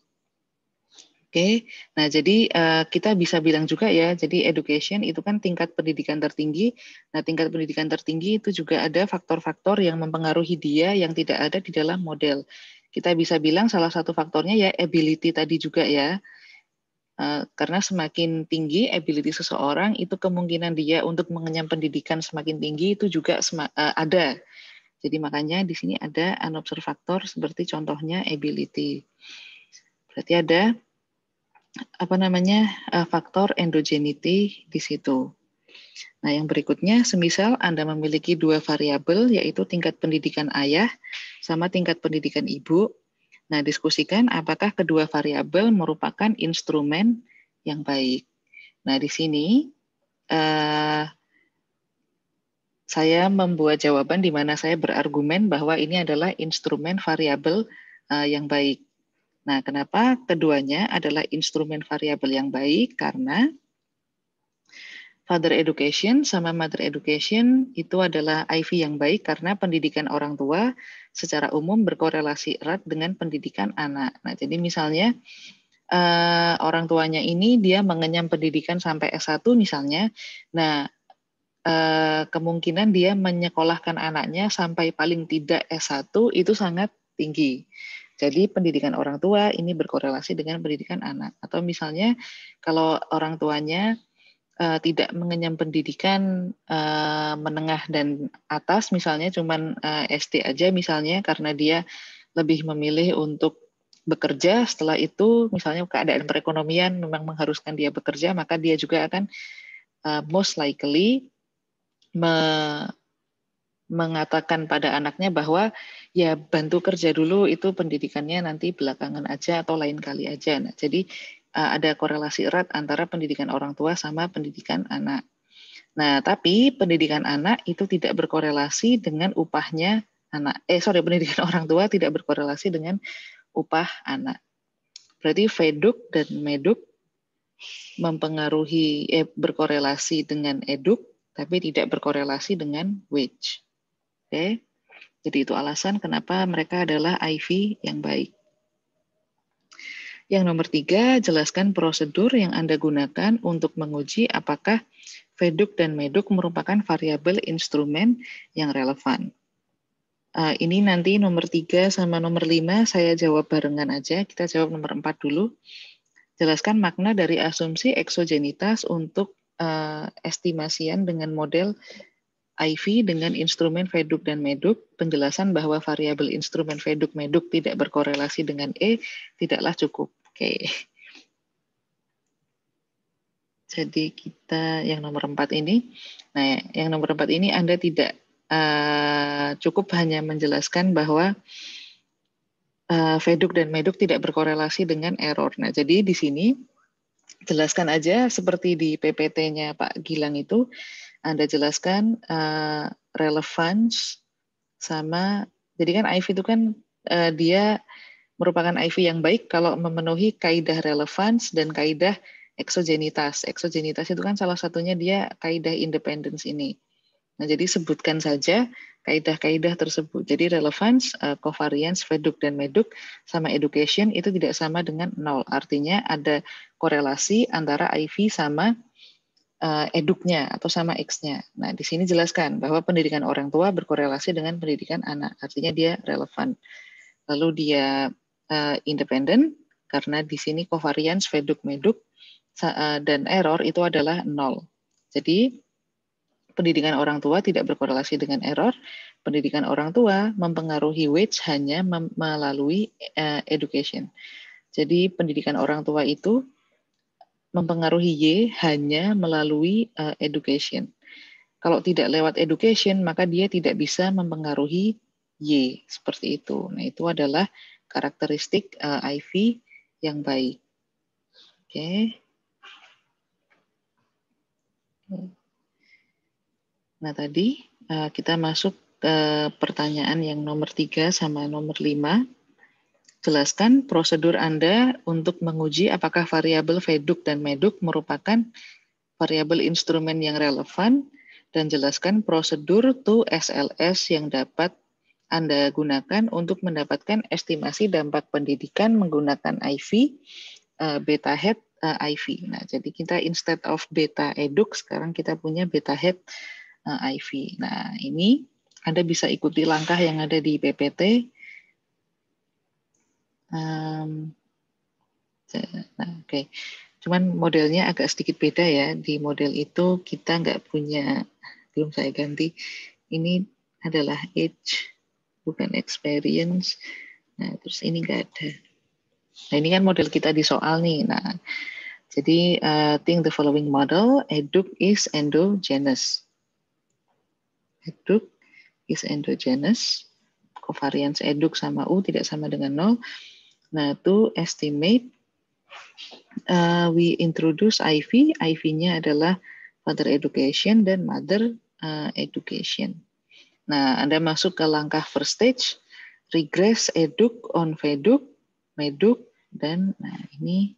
Oke, nah jadi kita bisa bilang juga ya, jadi education itu kan tingkat pendidikan tertinggi. Nah tingkat pendidikan tertinggi itu juga ada faktor-faktor yang mempengaruhi dia yang tidak ada di dalam model. Kita bisa bilang salah satu faktornya ya ability tadi juga ya. Karena semakin tinggi ability seseorang, itu kemungkinan dia untuk mengenyam pendidikan semakin tinggi itu juga ada. Jadi makanya di sini ada unobserved factor seperti contohnya ability. Berarti ada faktor endogeneity di situ. Nah, yang berikutnya, semisal Anda memiliki 2 variabel, yaitu tingkat pendidikan ayah sama tingkat pendidikan ibu. Nah, diskusikan apakah kedua variabel merupakan instrumen yang baik. Nah, di sini saya membuat jawaban di mana saya berargumen bahwa ini adalah instrumen variabel yang baik. Nah, kenapa keduanya adalah instrumen variabel yang baik? Karena father education sama mother education itu adalah IV yang baik karena pendidikan orang tua secara umum berkorelasi erat dengan pendidikan anak. Nah, jadi misalnya orang tuanya ini dia mengenyam pendidikan sampai S1 misalnya. Nah, kemungkinan dia menyekolahkan anaknya sampai paling tidak S1 itu sangat tinggi. Jadi pendidikan orang tua ini berkorelasi dengan pendidikan anak. Atau misalnya kalau orang tuanya tidak mengenyam pendidikan menengah dan atas, misalnya cuman SD aja misalnya, karena dia lebih memilih untuk bekerja, setelah itu misalnya keadaan perekonomian memang mengharuskan dia bekerja, maka dia juga akan most likely mengatakan pada anaknya bahwa ya bantu kerja dulu, itu pendidikannya nanti belakangan aja atau lain kali aja. Nah, jadi ada korelasi erat antara pendidikan orang tua sama pendidikan anak. Nah, tapi pendidikan anak itu tidak berkorelasi dengan upahnya anak. Pendidikan orang tua tidak berkorelasi dengan upah anak. Berarti Veduk dan Meduk mempengaruhi berkorelasi dengan eduk, tapi tidak berkorelasi dengan wage. Oke, jadi itu alasan kenapa mereka adalah IV yang baik. Yang nomor 3, jelaskan prosedur yang Anda gunakan untuk menguji apakah VEDUK dan MEDUK merupakan variabel instrumen yang relevan. Ini nanti nomor 3 sama nomor 5 saya jawab barengan aja. Kita jawab nomor 4 dulu. Jelaskan makna dari asumsi eksogenitas untuk estimasian dengan model IV dengan instrumen VEDUK dan MEDUK. Penjelasan bahwa variabel instrumen VEDUK MEDUK tidak berkorelasi dengan E tidaklah cukup. Oke. Jadi kita yang nomor 4 ini. Nah, yang nomor 4 ini Anda tidak cukup hanya menjelaskan bahwa VEDUK dan MEDUK tidak berkorelasi dengan error. Nah, jadi di sini jelaskan aja seperti di PPT-nya Pak Gilang itu, Anda jelaskan relevance sama, jadi kan IV itu kan dia merupakan IV yang baik kalau memenuhi kaidah relevance dan kaidah eksogenitas. Eksogenitas itu kan salah satunya dia kaidah independence ini. Nah, jadi sebutkan saja kaidah-kaidah tersebut. Jadi relevance, covariance, VEDUK dan MEDUK sama education itu tidak sama dengan 0. Artinya ada korelasi antara IV sama eduknya atau sama X-nya. Nah, di sini jelaskan bahwa pendidikan orang tua berkorelasi dengan pendidikan anak. Artinya dia relevan. Lalu dia independent karena di sini covariance, VEDUK, MEDUK dan error itu adalah 0. Jadi pendidikan orang tua tidak berkorelasi dengan error. Pendidikan orang tua mempengaruhi wage hanya melalui education. Jadi pendidikan orang tua itu mempengaruhi Y hanya melalui education. Kalau tidak lewat education, maka dia tidak bisa mempengaruhi Y. Seperti itu. Nah, itu adalah karakteristik IV yang baik. Oke. Nah, tadi kita masuk ke pertanyaan yang nomor 3 sama nomor 5. Jelaskan prosedur Anda untuk menguji apakah variabel VEDUK dan MEDUK merupakan variabel instrumen yang relevan, dan jelaskan prosedur to SLS yang dapat Anda gunakan untuk mendapatkan estimasi dampak pendidikan menggunakan IV, beta head IV. Nah, jadi kita instead of beta eduk, sekarang kita punya beta head IV. Nah, ini Anda bisa ikuti langkah yang ada di PPT. Nah, oke. Cuman modelnya agak sedikit beda ya. Di model itu kita nggak punya, belum saya ganti. Ini adalah age, bukan experience. Nah, terus ini nggak ada. Nah, ini kan model kita di soal nih. Nah, jadi think the following model, eduk is endogenous. Eduk is endogenous, covariance eduk sama U tidak sama dengan 0. Nah, to estimate, we introduce IV. IV-nya adalah father education dan mother education. Nah, Anda masuk ke langkah first stage, regress eduk on VEDUK, MEDUK, dan nah ini,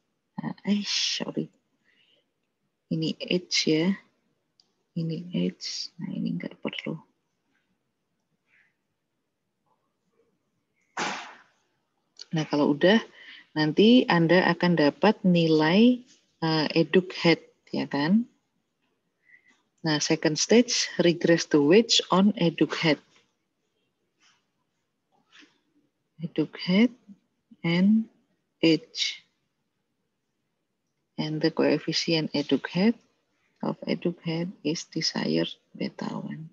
ini age ya. Ini age, nah ini nggak perlu. Nah, kalau udah, nanti Anda akan dapat nilai eduk head, ya kan? Nah, second stage, regress to wage on eduk head. Eduk head and age. And the coefficient eduk head of eduk head is desired beta 1.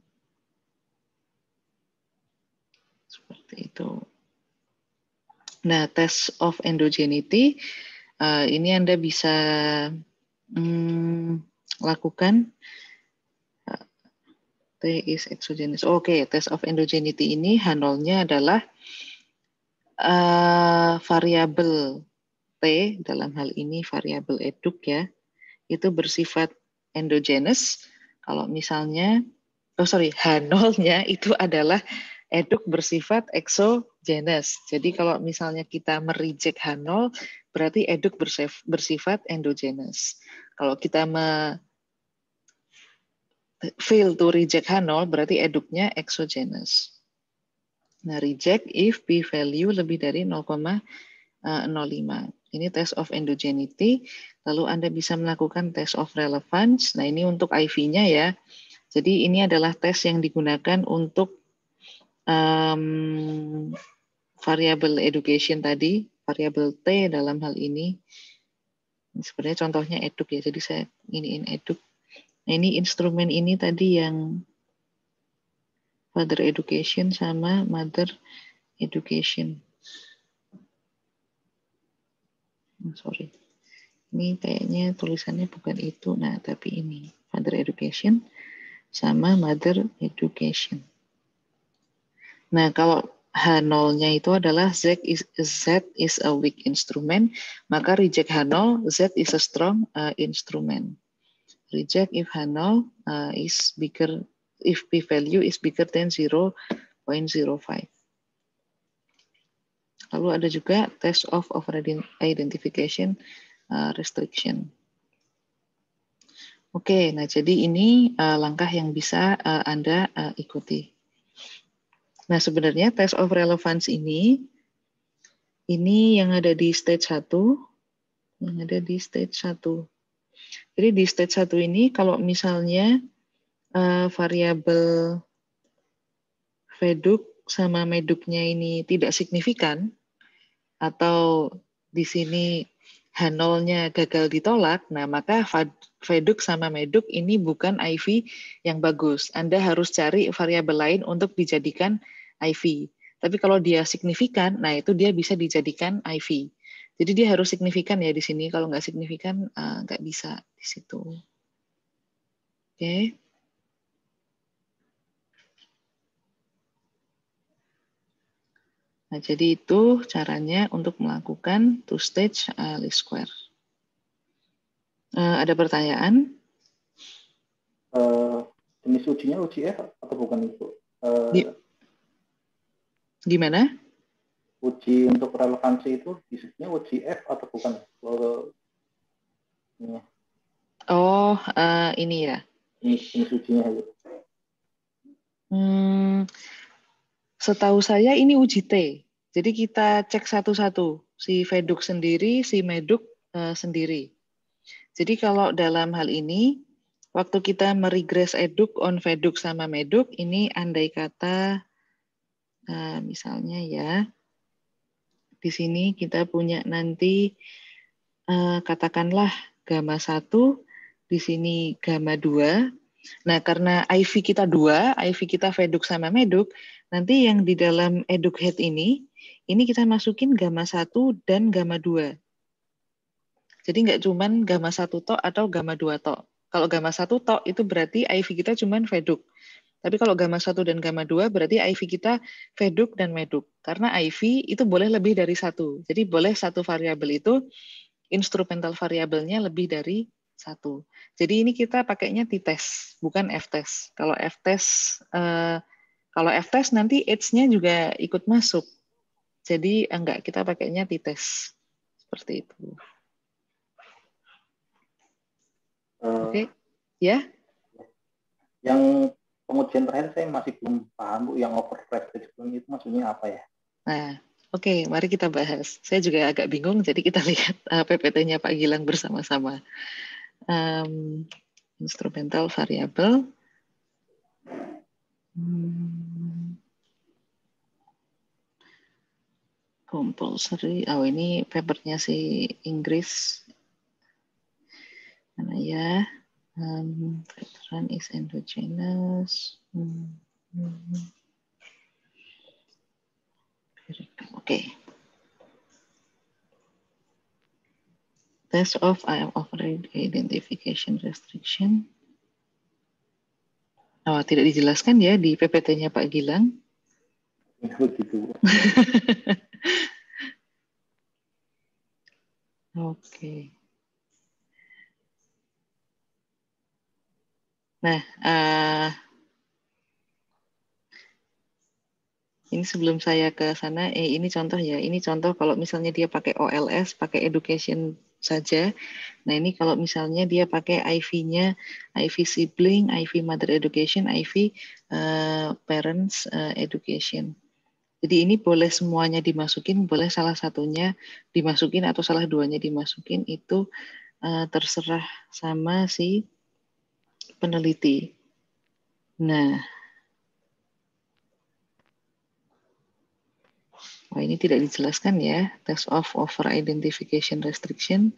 Seperti itu. Nah, test of endogeneity, ini Anda bisa lakukan. T is exogenous. Oke, test of endogeneity ini H0-nya adalah variabel T, dalam hal ini variabel eduk ya, itu bersifat endogenous. Kalau misalnya, H0-nya itu adalah eduk bersifat exogenous. genus. Jadi kalau misalnya kita mereject H0, berarti eduk bersifat endogenous. Kalau kita fail to reject H0, berarti eduknya exogenous. Nah, reject if p-value lebih dari 0,05. Ini test of endogeneity. Lalu Anda bisa melakukan test of relevance. Nah, ini untuk IV-nya ya. Jadi ini adalah tes yang digunakan untuk variable education tadi, variable T dalam hal ini. Sebenarnya contohnya eduk ya, jadi saya iniin eduk. Nah, ini instrumen ini tadi yang father education sama mother education. Sorry, ini kayaknya tulisannya bukan itu. Nah, tapi ini father education sama mother education. Nah, kalau H0-nya itu adalah Z is a weak instrument, maka reject H0, Z is a strong instrument. Reject if H0 is bigger, if p-value is bigger than 0.05. Lalu ada juga test of over-identification restriction. Oke, nah jadi ini langkah yang bisa Anda ikuti. Nah, sebenarnya test of relevance ini yang ada di stage 1, Jadi di stage 1 ini kalau misalnya variabel veduk sama meduknya ini tidak signifikan atau di sini H0-nya gagal ditolak, nah maka veduk sama meduk ini bukan IV yang bagus. Anda harus cari variabel lain untuk dijadikan IV. Tapi kalau dia signifikan, nah itu dia bisa dijadikan IV. Jadi dia harus signifikan ya di sini. Kalau nggak signifikan, nggak bisa di situ. Oke. Nah, jadi itu caranya untuk melakukan two-stage least square. Ada pertanyaan? Jenis ujinya uji F atau bukan itu? Gimana? Uji untuk relevansi itu disebutnya uji F atau bukan? Oh, ini ya. Jenis ujinya itu. Setahu saya ini uji T. Jadi kita cek satu-satu. Si veduk sendiri, si meduk sendiri. Jadi kalau dalam hal ini, waktu kita meregress eduk on veduk sama meduk, ini andai kata, misalnya ya, di sini kita punya nanti, katakanlah gamma 1, di sini gamma 2. Nah, karena IV kita 2, IV kita veduk sama meduk, nanti yang di dalam eduk head ini kita masukin gamma 1 dan gamma 2. Jadi nggak cuman gamma 1 tok atau gamma 2 tok. Kalau gamma 1 tok itu berarti IV kita cuman veduk. Tapi kalau gamma 1 dan gamma 2 berarti IV kita veduk dan meduk. Karena IV itu boleh lebih dari satu. Jadi boleh satu variabel itu instrumental variabelnya lebih dari satu. Jadi ini kita pakainya t-test, bukan f-test. Kalau f-test nanti age-nya juga ikut masuk. Jadi enggak, kita pakainya t-test. Seperti itu. Oke, ya. Yang pengujian terakhir saya masih belum paham, Bu, yang over-restriction itu maksudnya apa ya? Nah, oke, mari kita bahas. Saya juga agak bingung, jadi kita lihat PPT-nya Pak Gilang bersama-sama. Instrumental variable. Compulsory. Oh, ini papernya si Inggris. Mana ya? Veteran is endogenous. Oke. Test of identification restriction. Oh, tidak dijelaskan ya di PPT-nya Pak Gilang. Begitu. Oke. Nah, Ini sebelum saya ke sana, ini contoh ya. Ini contoh kalau misalnya dia pakai OLS, pakai education saja. Nah ini kalau misalnya dia pakai IV-nya, IV sibling, IV mother education, IV parents education. Jadi ini boleh semuanya dimasukin, boleh salah satunya dimasukin atau salah duanya dimasukin, itu terserah sama si peneliti. Nah, ini tidak dijelaskan ya, test of over identification restriction.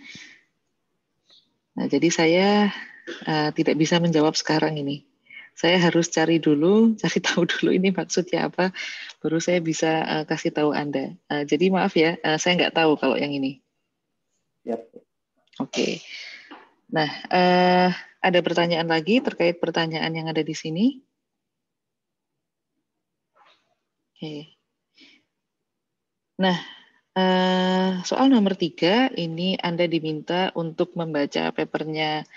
Nah, jadi saya tidak bisa menjawab sekarang ini. Saya harus cari tahu dulu ini maksudnya apa, baru saya bisa kasih tahu Anda. Jadi maaf ya, saya nggak tahu kalau yang ini. Yep. Oke. Nah, ada pertanyaan lagi terkait pertanyaan yang ada di sini? Oke. Nah, soal nomor 3, ini Anda diminta untuk membaca papernya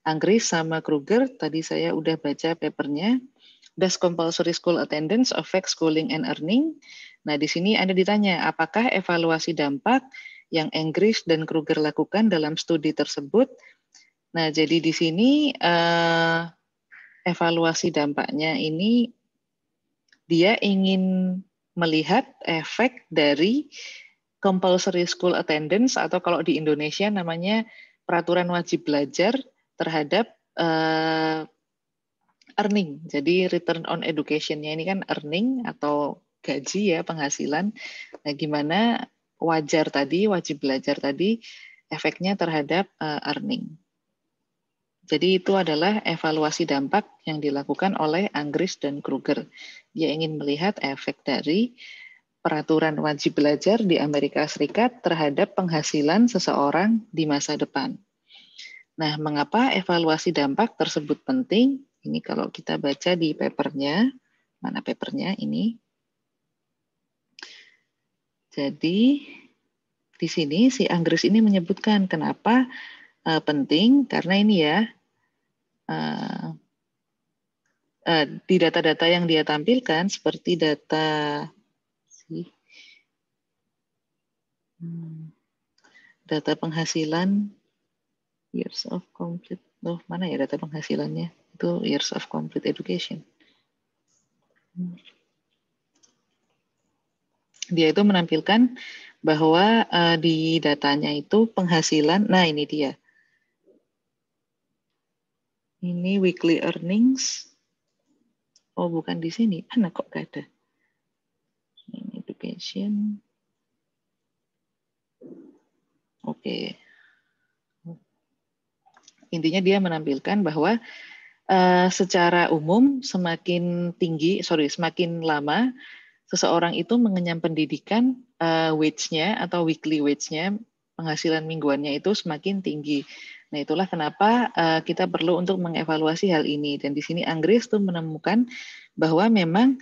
Anggris sama Kruger. Tadi saya udah baca papernya. Does compulsory school attendance affect schooling and earning? Nah, di sini Anda ditanya, apakah evaluasi dampak yang Anggris dan Kruger lakukan dalam studi tersebut? Nah, jadi di sini evaluasi dampaknya ini dia ingin melihat efek dari compulsory school attendance, atau kalau di Indonesia namanya peraturan wajib belajar terhadap earning. Jadi return on education-nya ini kan earning atau gaji ya, penghasilan. Nah, gimana wajib belajar tadi efeknya terhadap earning. Jadi itu adalah evaluasi dampak yang dilakukan oleh Anggris dan Kruger. Dia ingin melihat efek dari peraturan wajib belajar di Amerika Serikat terhadap penghasilan seseorang di masa depan. Nah, mengapa evaluasi dampak tersebut penting? Ini kalau kita baca di papernya, mana papernya ini? Jadi di sini si Anggris ini menyebutkan kenapa penting, karena ini ya di data-data yang dia tampilkan seperti data penghasilan years of complete, mana ya data penghasilannya? Itu years of complete education. Dia itu menampilkan bahwa di datanya itu penghasilan, nah ini dia. Ini weekly earnings. Oh, bukan di sini. Mana kok gak ada? Ini education. Oke. Intinya dia menampilkan bahwa secara umum semakin lama seseorang itu mengenyam pendidikan, wage-nya atau weekly wage-nya, penghasilan mingguannya itu semakin tinggi. Nah, itulah kenapa kita perlu untuk mengevaluasi hal ini. Dan di sini Anggris tuh menemukan bahwa memang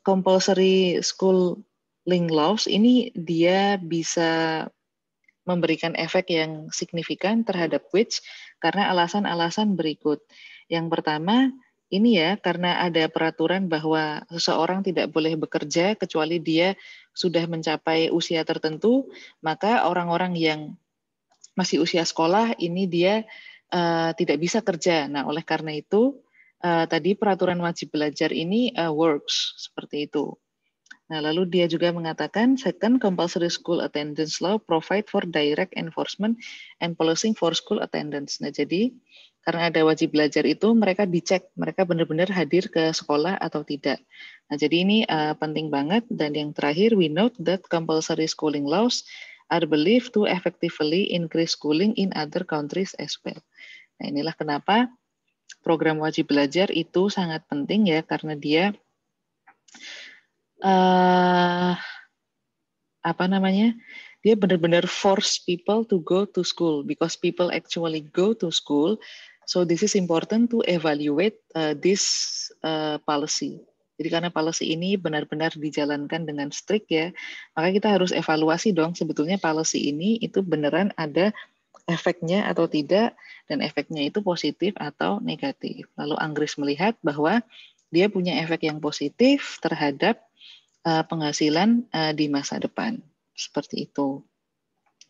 compulsory schooling laws ini dia bisa memberikan efek yang signifikan terhadap wage karena alasan-alasan berikut. Yang pertama, ini ya, karena ada peraturan bahwa seseorang tidak boleh bekerja kecuali dia sudah mencapai usia tertentu, maka orang-orang yang masih usia sekolah ini dia tidak bisa kerja. Nah, oleh karena itu tadi peraturan wajib belajar ini works seperti itu. Nah, lalu dia juga mengatakan second, compulsory school attendance law provide for direct enforcement and policing for school attendance. Nah, jadi karena ada wajib belajar itu mereka dicek mereka benar-benar hadir ke sekolah atau tidak. Nah, jadi ini penting banget. Dan yang terakhir, we note that compulsory schooling laws are believed to effectively increase schooling in other countries as well. Nah, inilah kenapa program wajib belajar itu sangat penting ya, karena dia dia benar-benar force people to go to school because people actually go to school. So this is important to evaluate this policy. Jadi karena policy ini benar-benar dijalankan dengan strict ya, maka kita harus evaluasi dong sebetulnya policy ini itu beneran ada efeknya atau tidak, dan efeknya itu positif atau negatif. Lalu Anggris melihat bahwa dia punya efek yang positif terhadap penghasilan di masa depan. Seperti itu.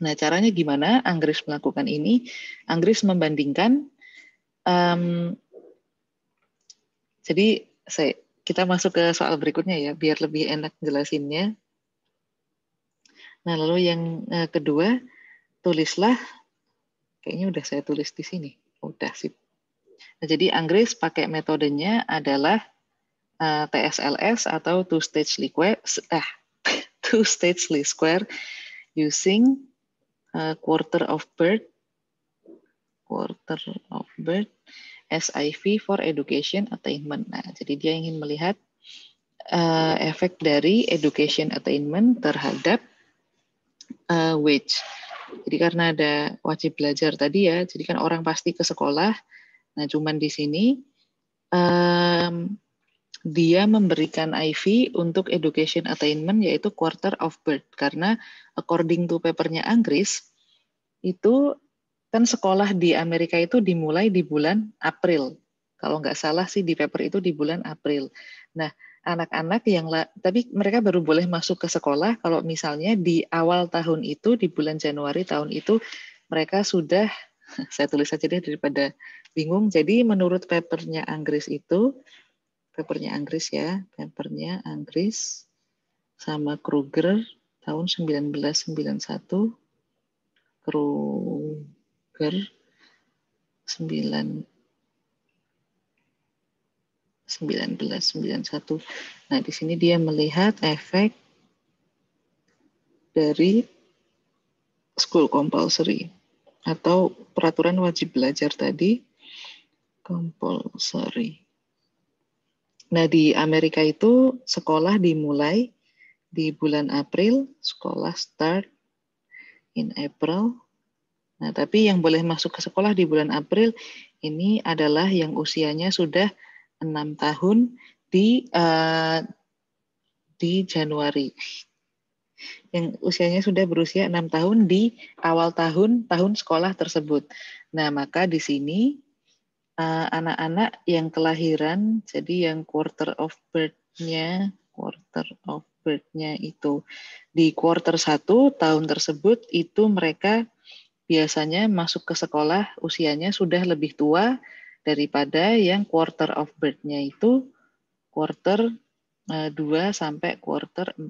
Nah, caranya gimana Anggris melakukan ini? Anggris membandingkan, jadi kita masuk ke soal berikutnya ya, biar lebih enak jelasinnya. Nah, lalu yang kedua, tulislah, kayaknya udah saya tulis di sini. Udah sip. Nah, jadi Anggris pakai metodenya adalah TSLS atau two-stage least square using quarter of birth SIV for education attainment. Nah, jadi dia ingin melihat efek dari education attainment terhadap wage. Jadi karena ada wajib belajar tadi ya, jadi kan orang pasti ke sekolah. Nah, cuman di sini dia memberikan IV untuk education attainment yaitu quarter of birth, karena according to papernya Anggris itu kan sekolah di Amerika itu dimulai di bulan April. Kalau nggak salah sih di paper itu di bulan April. Nah, anak-anak tapi mereka baru boleh masuk ke sekolah kalau misalnya di awal tahun itu, di bulan Januari tahun itu, mereka sudah, saya tulis saja deh daripada bingung. Jadi menurut papernya Anggris itu, papernya Anggris sama Kruger tahun 1991, Kruger 1991. Nah, di sini dia melihat efek dari school compulsory atau peraturan wajib belajar tadi, compulsory. Nah, di Amerika itu sekolah dimulai di bulan April, sekolah start in April. Nah, tapi yang boleh masuk ke sekolah di bulan April ini adalah yang usianya sudah 6 tahun di Januari. Yang usianya sudah berusia 6 tahun di awal tahun sekolah tersebut. Nah, maka di sini anak-anak yang kelahiran, jadi yang quarter of birth-nya itu di quarter 1 tahun tersebut, itu mereka biasanya masuk ke sekolah usianya sudah lebih tua daripada yang quarter of birth-nya itu quarter 2 sampai quarter 4.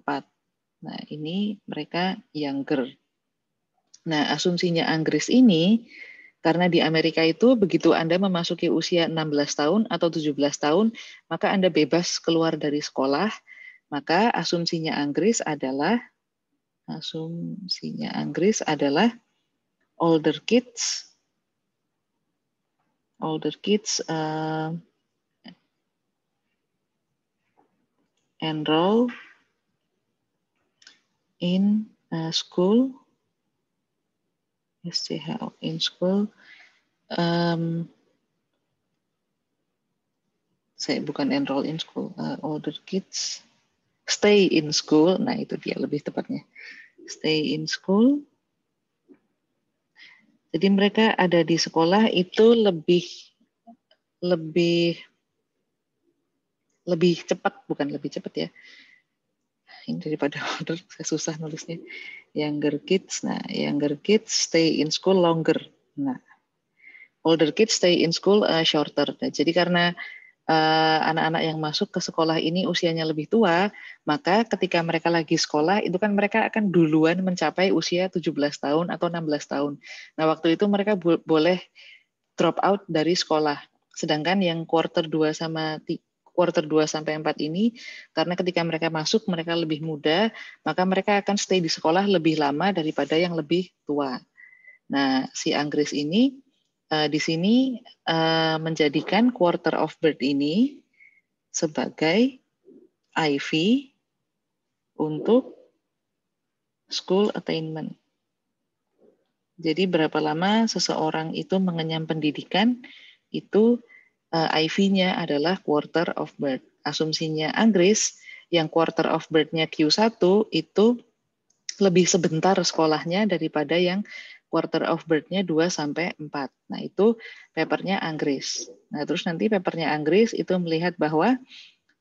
Nah, ini mereka younger. Nah, asumsinya Anggris ini, karena di Amerika itu begitu Anda memasuki usia 16 tahun atau 17 tahun, maka Anda bebas keluar dari sekolah. Maka asumsinya Anggris adalah older kids enroll in school, older kids stay in school. Nah, itu dia lebih tepatnya. Stay in school. Jadi mereka ada di sekolah itu lebih cepat, bukan lebih cepat ya. Ini daripada older, saya susah nulisnya. Younger kids stay in school longer. Nah, older kids stay in school shorter. Nah, jadi karena anak-anak yang masuk ke sekolah ini usianya lebih tua, maka ketika mereka lagi sekolah, itu kan mereka akan duluan mencapai usia 17 tahun atau 16 tahun. Nah, waktu itu mereka boleh drop out dari sekolah. Sedangkan yang quarter 2 sampai 4 ini, karena ketika mereka masuk, mereka lebih muda, maka mereka akan stay di sekolah lebih lama daripada yang lebih tua. Nah, si Anggris ini di sini menjadikan quarter of birth ini sebagai IV untuk school attainment. Jadi berapa lama seseorang itu mengenyam pendidikan, itu IV-nya adalah quarter of birth. Asumsinya Anggris, yang quarter of birth-nya Q1 itu lebih sebentar sekolahnya daripada yang quarter of birth-nya 2 sampai 4. Nah, itu papernya Anggris. Nah, terus nanti papernya Anggris itu melihat bahwa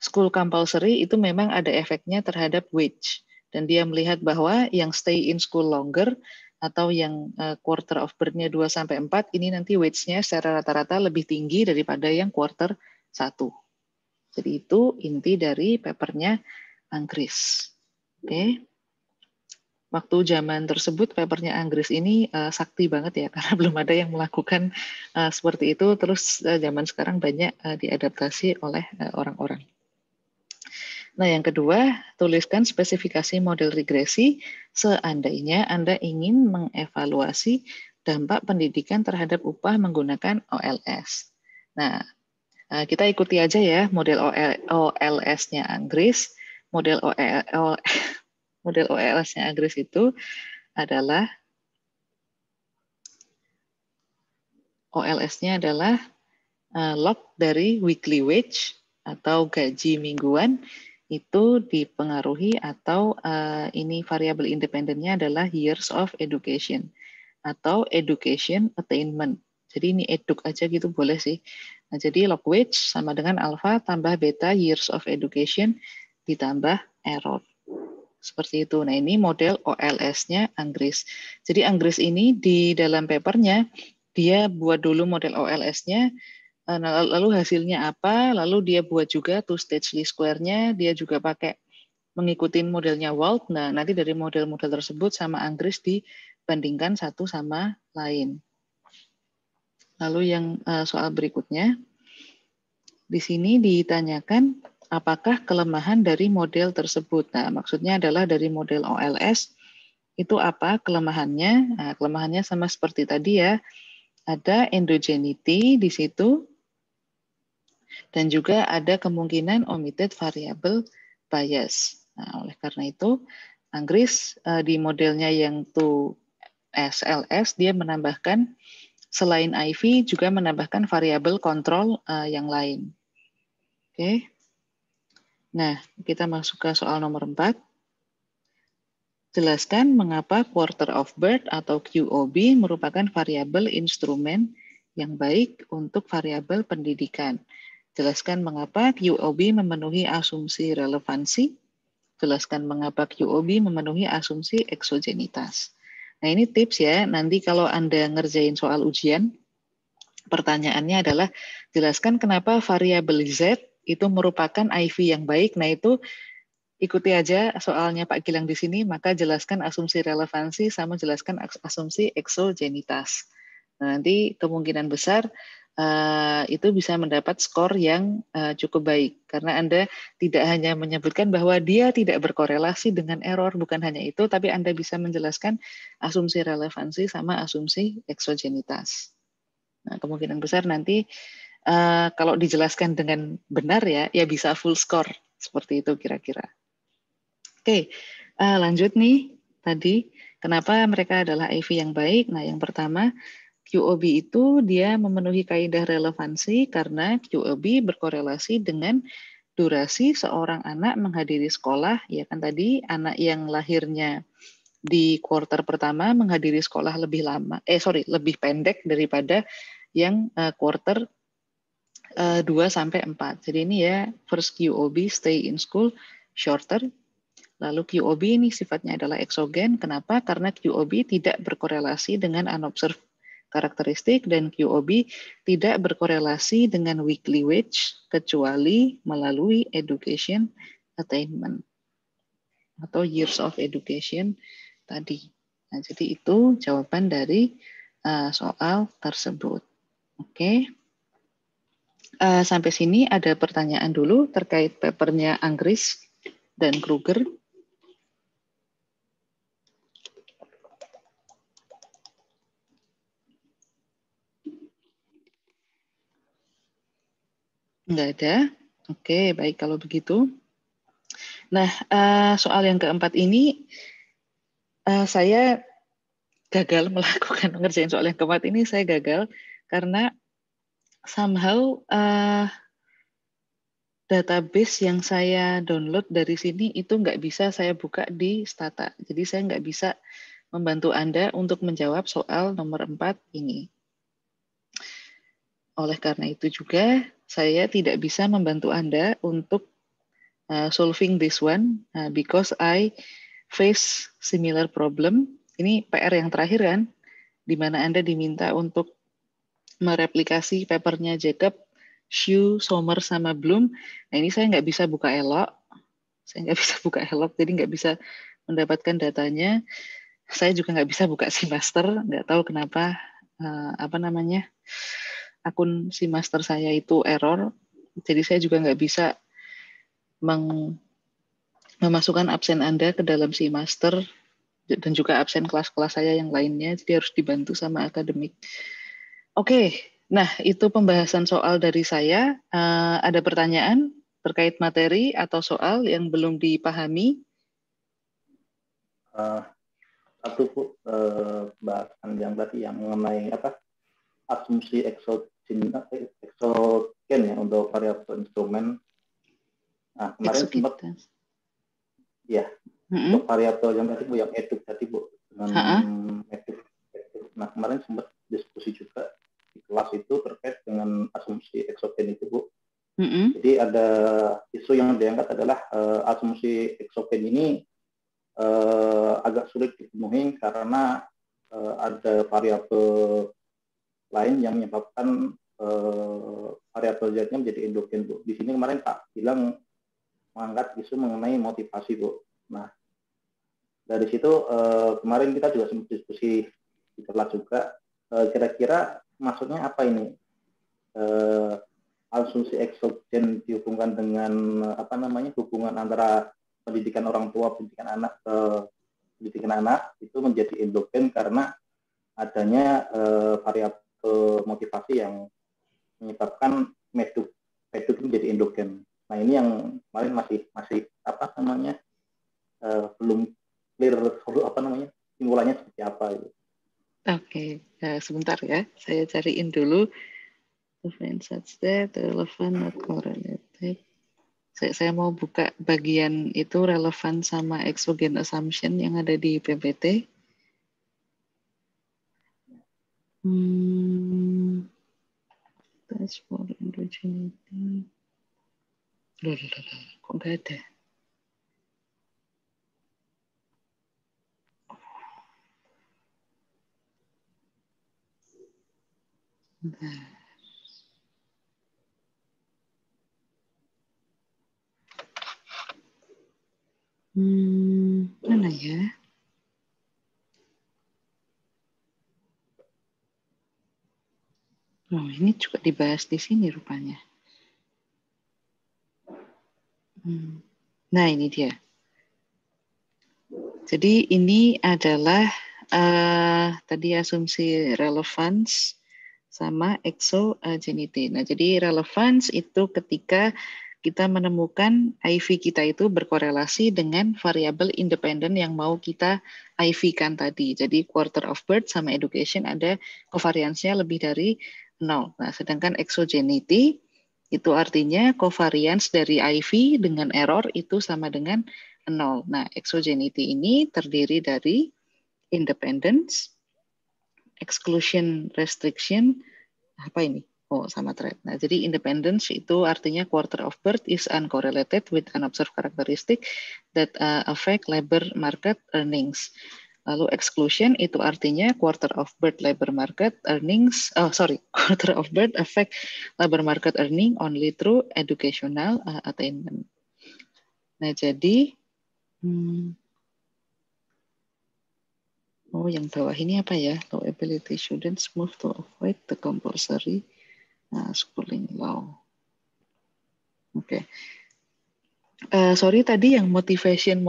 school compulsory itu memang ada efeknya terhadap wage. Dan dia melihat bahwa yang stay in school longer atau yang quarter of birth-nya 2-4, ini nanti wage-nya secara rata-rata lebih tinggi daripada yang quarter 1. Jadi itu inti dari papernya Anggris. Oke. Waktu zaman tersebut papernya Anggris ini sakti banget ya, karena belum ada yang melakukan seperti itu. Terus zaman sekarang banyak diadaptasi oleh orang-orang. Nah, yang kedua, tuliskan spesifikasi model regresi seandainya Anda ingin mengevaluasi dampak pendidikan terhadap upah menggunakan OLS. Nah, kita ikuti aja ya model OLS-nya Anggris. Model OLS-nya Anggris itu adalah OLS-nya adalah log dari weekly wage atau gaji mingguan itu dipengaruhi atau ini variabel independennya adalah years of education atau education attainment. Jadi ini eduk aja gitu boleh sih. Nah, jadi log wage sama dengan alpha tambah beta years of education ditambah error. Seperti itu. Nah, ini model OLS-nya Anggris. Jadi Anggris ini di dalam papernya dia buat dulu model OLS-nya, lalu hasilnya apa, lalu dia buat juga two-stage least square-nya, dia juga pakai mengikuti modelnya Wald. Nah, nanti dari model-model tersebut sama Anggris dibandingkan satu sama lain. Lalu yang soal berikutnya, di sini ditanyakan apakah kelemahan dari model tersebut. Nah, maksudnya adalah dari model OLS, itu apa kelemahannya? Nah, kelemahannya sama seperti tadi ya, ada endogeneity di situ, dan juga ada kemungkinan omitted variable bias. Nah, oleh karena itu, Anggris di modelnya yang 2SLS, dia menambahkan selain IV juga menambahkan variabel kontrol yang lain. Oke. Nah, kita masuk ke soal nomor 4. Jelaskan mengapa quarter of birth atau QOB merupakan variabel instrumen yang baik untuk variabel pendidikan. Jelaskan mengapa QOB memenuhi asumsi relevansi. Jelaskan mengapa QOB memenuhi asumsi eksogenitas. Nah, ini tips ya, nanti kalau Anda ngerjain soal ujian, pertanyaannya adalah jelaskan kenapa variabel Z itu merupakan IV yang baik. Nah, itu ikuti aja soalnya Pak Gilang di sini, maka jelaskan asumsi relevansi sama jelaskan asumsi eksogenitas. Nah, nanti kemungkinan besar itu bisa mendapat skor yang cukup baik. Karena Anda tidak hanya menyebutkan bahwa dia tidak berkorelasi dengan error, bukan hanya itu, tapi Anda bisa menjelaskan asumsi relevansi sama asumsi eksogenitas. Nah, kemungkinan besar nanti kalau dijelaskan dengan benar ya bisa full score. Seperti itu kira-kira. Oke, lanjut nih tadi. Kenapa mereka adalah IV yang baik? Nah, yang pertama, QOB itu dia memenuhi kaidah relevansi karena QOB berkorelasi dengan durasi seorang anak menghadiri sekolah. Ya kan tadi anak yang lahirnya di kuarter pertama menghadiri sekolah lebih lebih pendek daripada yang kuarter 2-4. Jadi ini ya first QOB stay in school shorter. Lalu QOB ini sifatnya adalah eksogen. Kenapa? Karena QOB tidak berkorelasi dengan unobserved karakteristik dan QOB tidak berkorelasi dengan weekly wage kecuali melalui education attainment atau years of education tadi. Nah, jadi itu jawaban dari soal tersebut. Oke. Sampai sini ada pertanyaan dulu terkait papernya Anggris dan Kruger. Enggak ada. Oke, baik kalau begitu. Nah, soal yang keempat ini, saya gagal melakukan mengerjain soal yang keempat ini, saya gagal karena somehow database yang saya download dari sini itu nggak bisa saya buka di Stata. Jadi saya nggak bisa membantu Anda untuk menjawab soal nomor 4 ini. Oleh karena itu juga, saya tidak bisa membantu Anda untuk solving this one because I face similar problem. Ini PR yang terakhir kan, di mana Anda diminta untuk mereplikasi papernya Jacob, Xu, Sommer, sama Bloom. Nah ini saya nggak bisa buka elok. Jadi nggak bisa mendapatkan datanya. Saya juga nggak bisa buka Seamaster, nggak tahu kenapa akun Seamaster saya itu error. Jadi saya juga nggak bisa memasukkan absen Anda ke dalam Seamaster dan juga absen kelas-kelas saya yang lainnya. Jadi harus dibantu sama akademik. Oke, nah itu pembahasan soal dari saya. Ada pertanyaan terkait materi atau soal yang belum dipahami? Satu bahasan yang tadi yang mengenai asumsi exogen ya untuk variabel instrumen. Nah kemarin sempat ya untuk variabel yang tadi Bu, yang eduk tadi Bu, dengan eduk. Nah kemarin sempat diskusi juga di kelas itu terkait dengan asumsi exogen itu Bu. Jadi ada isu yang diangkat adalah asumsi exogen ini agak sulit dipenuhi karena ada variabel lain yang menyebabkan variabel Z-nya menjadi endogen Bu. Di sini kemarin Pak bilang mengangkat isu mengenai motivasi Bu. Nah dari situ kemarin kita juga sempat diskusi di kelas juga, kira-kira maksudnya apa ini? Asumsi exogen dihubungkan dengan hubungan antara pendidikan orang tua, pendidikan anak itu menjadi endogen karena adanya variabel motivasi yang menyebabkan meduk menjadi endogen. Nah ini yang kemarin masih belum clear simpulannya seperti apa itu. Oke, sebentar ya, saya cariin dulu. Relevant such that relevant not correlated. Saya mau buka bagian itu relevan sama exogen assumption yang ada di PPT. Test for endogeneity. Kok nggak ada? Nah. Mana ya? Oh, ini juga dibahas di sini rupanya. Nah, ini dia. Jadi ini adalah tadi asumsi relevance sama exogenity. Nah, jadi relevance itu ketika kita menemukan IV kita itu berkorelasi dengan variabel independen yang mau kita IV-kan tadi. Jadi quarter of birth sama education ada covariance-nya lebih dari 0. Nah, sedangkan exogenity itu artinya covariance dari IV dengan error itu sama dengan 0. Nah, exogenity ini terdiri dari independence, exclusion, restriction, apa ini? Oh, sama threat. Nah, jadi independence itu artinya quarter of birth is uncorrelated with unobserved characteristic that affect labor market earnings. Lalu exclusion itu artinya quarter of birth labor market earnings, quarter of birth affect labor market earning only through educational attainment. Nah, jadi yang bawah ini apa ya? Low ability students move to avoid the compulsory schooling law. Oke. Sorry tadi yang motivation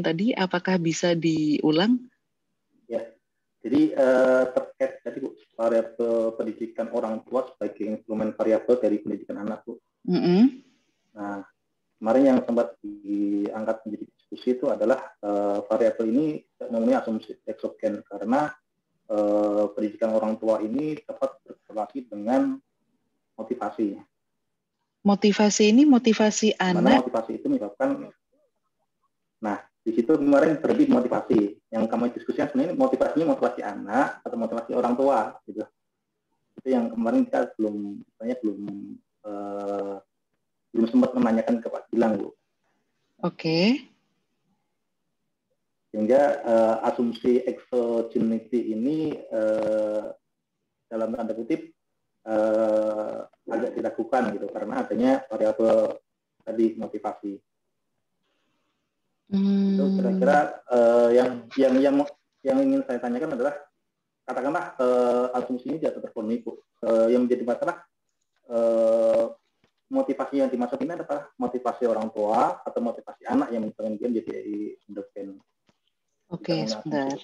tadi apakah bisa diulang? Ya. Jadi terkait tadi Bu, variabel pendidikan orang tua sebagai instrumen variabel dari pendidikan anak Bu. Nah, kemarin yang sempat diangkat menjadi diskusi itu adalah variabel ini memenuhi asumsi exogen karena pendidikan orang tua ini dapat berkorelasi dengan motivasi. Motivasi ini motivasi anak. Motivasi itu menyebabkan. Nah, di situ kemarin berarti motivasi. Yang kami diskusikan sebenarnya motivasinya motivasi anak atau motivasi orang tua, gitu. Itu yang kemarin kita belum sempat menanyakan ke Pak Gilang, Bu. Oke. Sehingga asumsi exogeneity ini dalam tanda kutip agak diragukan gitu karena adanya variabel tadi motivasi. Itu kira-kira yang ingin saya tanyakan adalah katakanlah asumsi ini tidak terpenuhi, Bu. Yang menjadi masalah motivasi yang dimaksud ini adalah motivasi orang tua atau motivasi anak yang misalnya dia menjadi endokrin. Oke, sebentar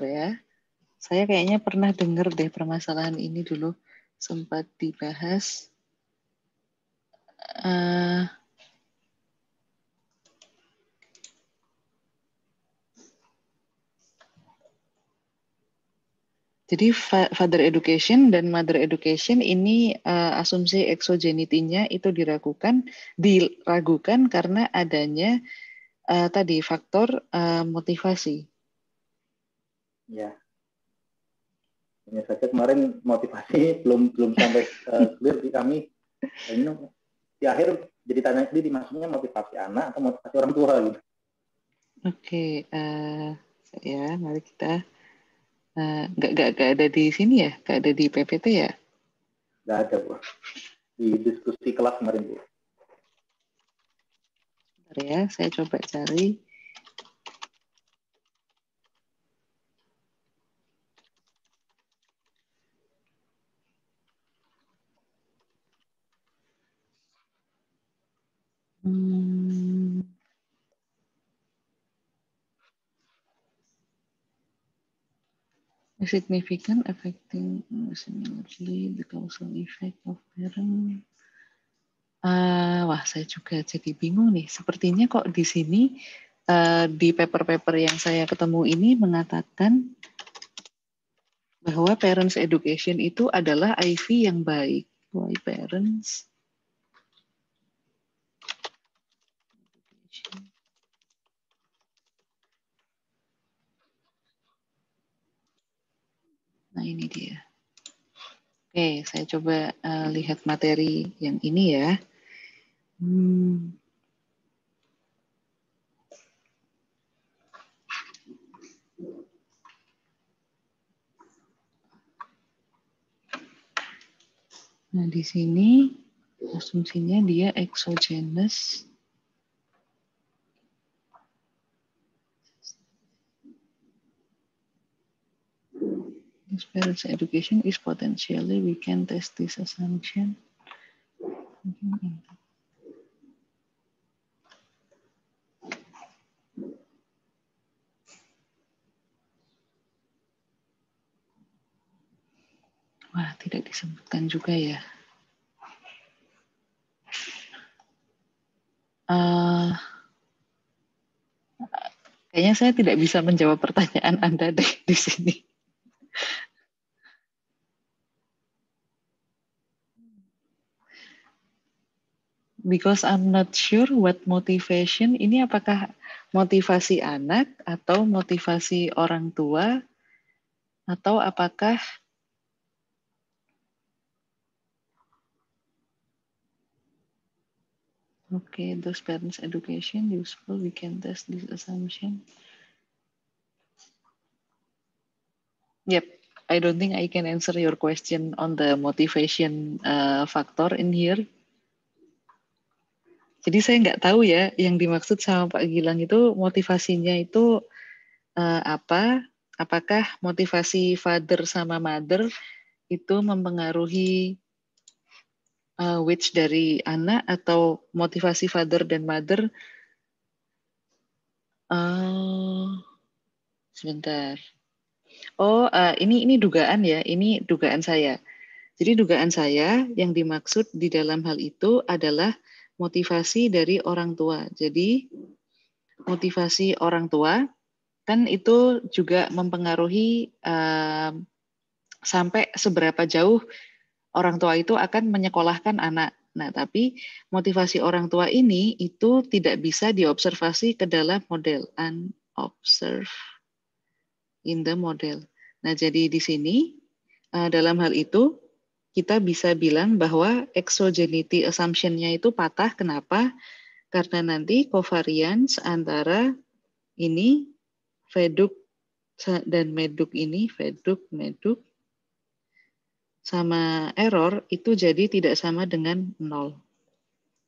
ya. Saya kayaknya pernah dengar deh permasalahan ini dulu sempat dibahas. Jadi father education dan mother education ini asumsi exogenity-nya itu diragukan karena adanya tadi faktor motivasi. Ya. Hanya saja kemarin motivasi belum sampai clear di kami. Ini di akhir jadi tanya sendiri maksudnya motivasi anak atau motivasi orang tua gitu. Oke, ya mari kita nggak ada di sini ya, nggak ada di PPT ya? Nggak ada, Bu. Di diskusi kelas kemarin, Bu. Bentar ya, saya coba cari. Significant affecting similarly the causal effect of parent. Wah, saya juga jadi bingung nih. Sepertinya kok di sini di paper-paper yang saya ketemu ini mengatakan bahwa parents education itu adalah IV yang baik. Why parents? Nah, ini dia. Oke, saya coba lihat materi yang ini ya. Nah, di sini asumsinya dia exogenous. This parents' education is potentially, we can test this assumption. Wah, tidak disebutkan juga ya. Kayaknya saya tidak bisa menjawab pertanyaan Anda deh di sini. Because I'm not sure what motivation, ini apakah motivasi anak atau motivasi orang tua atau apakah those parents education useful, we can test this assumption. Yep, I don't think I can answer your question on the motivation factor in here. Jadi saya nggak tahu ya yang dimaksud sama Pak Gilang itu motivasinya itu apa? Apakah motivasi father sama mother itu mempengaruhi which dari anak atau motivasi father dan mother? Sebentar. Ini dugaan ya, ini dugaan saya. Jadi dugaan saya yang dimaksud di dalam hal itu adalah motivasi dari orang tua. Jadi motivasi orang tua kan itu juga mempengaruhi sampai seberapa jauh orang tua itu akan menyekolahkan anak. Nah, tapi motivasi orang tua ini itu tidak bisa diobservasi ke dalam model, unobserved in the model. Nah, jadi di sini dalam hal itu kita bisa bilang bahwa exogenity assumption-nya itu patah. Kenapa? Karena nanti covariance antara ini Veduk dan Meduk ini, Veduk, Meduk, sama error itu jadi tidak sama dengan 0.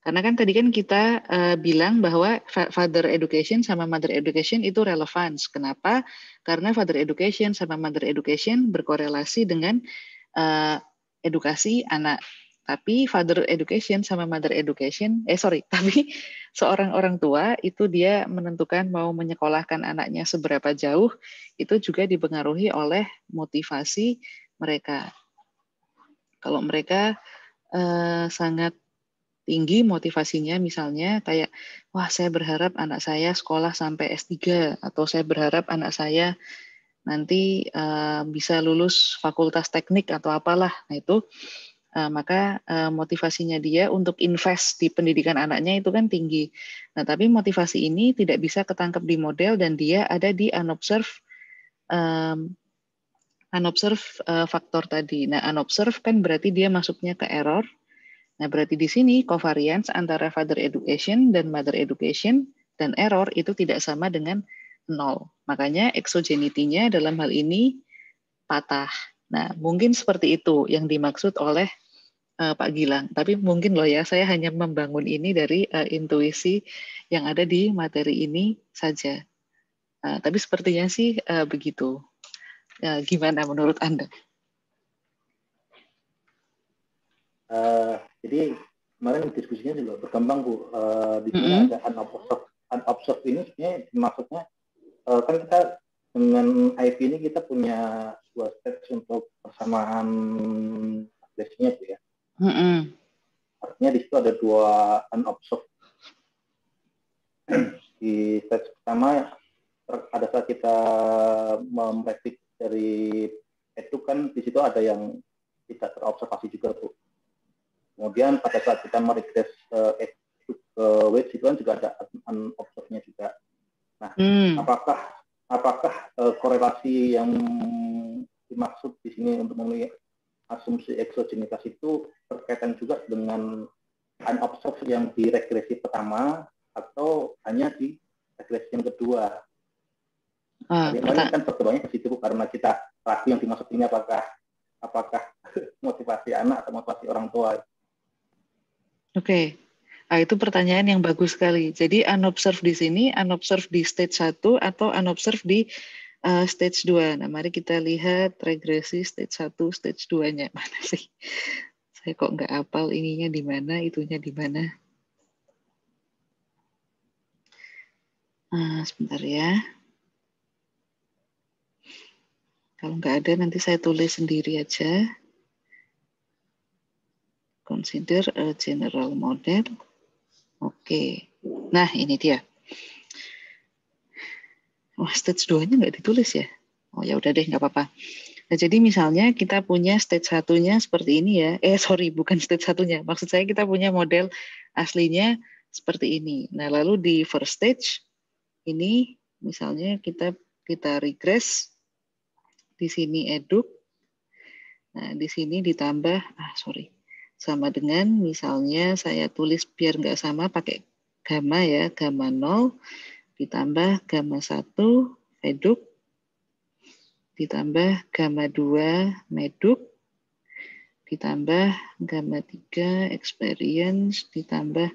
Karena kan tadi kan kita bilang bahwa father education sama mother education itu relevance. Kenapa? Karena father education sama mother education berkorelasi dengan edukasi anak. Tapi father education sama mother education, tapi seorang orang tua itu dia menentukan mau menyekolahkan anaknya seberapa jauh, itu juga dipengaruhi oleh motivasi mereka. Kalau mereka sangat tinggi motivasinya, misalnya kayak, wah saya berharap anak saya sekolah sampai S3, atau saya berharap anak saya nanti bisa lulus fakultas teknik atau apalah. Nah itu maka motivasinya dia untuk invest di pendidikan anaknya itu kan tinggi. Nah tapi motivasi ini tidak bisa ketangkep di model dan dia ada di unobserved faktor tadi. Nah unobserved kan berarti dia masuknya ke error. Nah, berarti di sini covariance antara father education dan mother education dan error itu tidak sama dengan 0. Makanya exogenity-nya dalam hal ini patah. Nah, mungkin seperti itu yang dimaksud oleh Pak Gilang. Tapi mungkin loh ya, saya hanya membangun ini dari intuisi yang ada di materi ini saja. Tapi sepertinya sih begitu. Gimana menurut Anda? Jadi kemarin diskusinya juga berkembang Bu. Di sini ada unobserved ini sebenarnya maksudnya kan kita dengan IV ini kita punya dua stage untuk persamaan agresinya Bu ya. Artinya di situ ada dua unobserved. Di stage pertama pada saat kita memprediksi dari itu kan di situ ada yang tidak terobservasi juga Bu. Kemudian pada saat kita meregres ke weight itu kan juga ada unobserved-nya juga. Nah, apakah korelasi yang dimaksud di sini untuk memenuhi asumsi eksogenitas itu berkaitan juga dengan unobserved yang di regresi pertama atau hanya di regresi yang kedua? Kemarin kan perkembangannya ke situ karena kita ragu yang dimaksud ini apakah motivasi anak atau motivasi orang tua. Oke. Itu pertanyaan yang bagus sekali. Jadi unobserved di sini, unobserved di stage 1 atau unobserved di stage 2. Nah, mari kita lihat regresi stage 1, stage 2-nya. Mana sih? Saya kok nggak hafal ininya di mana, itunya di mana. Sebentar ya. Kalau nggak ada, nanti saya tulis sendiri aja. Consider a general model. Oke. Nah, ini dia. Wah, stage 2-nya nggak ditulis ya? Oh, ya udah deh, nggak apa-apa. Nah, jadi misalnya kita punya stage 1-nya seperti ini ya. Bukan stage 1-nya. Maksud saya kita punya model aslinya seperti ini. Nah, lalu di first stage ini misalnya kita regress. Di sini eduk. Nah, di sini ditambah sama dengan misalnya saya tulis biar nggak sama pakai gamma ya, gamma 0 ditambah gamma 1 eduk ditambah gamma 2 meduk ditambah gamma 3 experience ditambah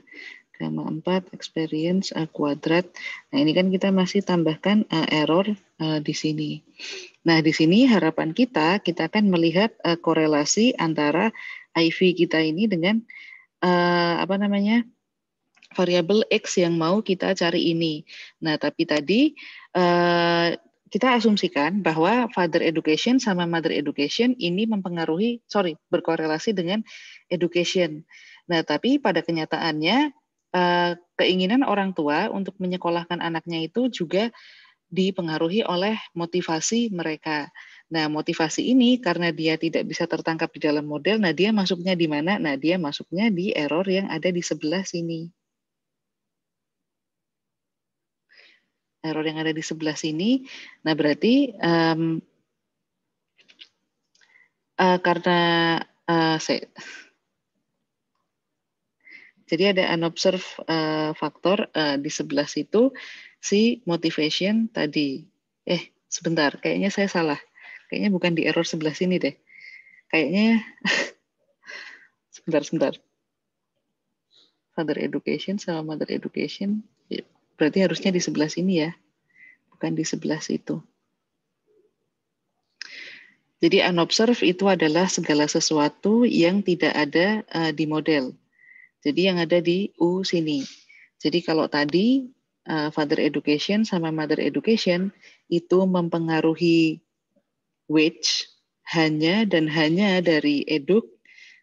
gamma 4 experience kuadrat. Nah, ini kan kita masih tambahkan error di sini. Nah, di sini harapan kita akan melihat korelasi antara IV kita ini dengan variabel X yang mau kita cari ini. Nah, tapi tadi kita asumsikan bahwa father education sama mother education ini berkorelasi dengan education. Nah, tapi pada kenyataannya keinginan orang tua untuk menyekolahkan anaknya itu juga dipengaruhi oleh motivasi mereka. Nah, motivasi ini karena dia tidak bisa tertangkap di dalam model, nah dia masuknya di mana? Nah, dia masuknya di error yang ada di sebelah sini. Error yang ada di sebelah sini. Nah, berarti karena Jadi ada unobserved faktor di sebelah situ si motivation tadi. Sebentar, kayaknya saya salah. Kayaknya bukan di error sebelah sini deh. Kayaknya sebentar. Father education sama mother education berarti harusnya di sebelah sini ya, bukan di sebelah situ. Jadi unobserved itu adalah segala sesuatu yang tidak ada di model. Jadi yang ada di U sini. Jadi kalau tadi father education sama mother education itu mempengaruhi wage hanya dan hanya dari eduk,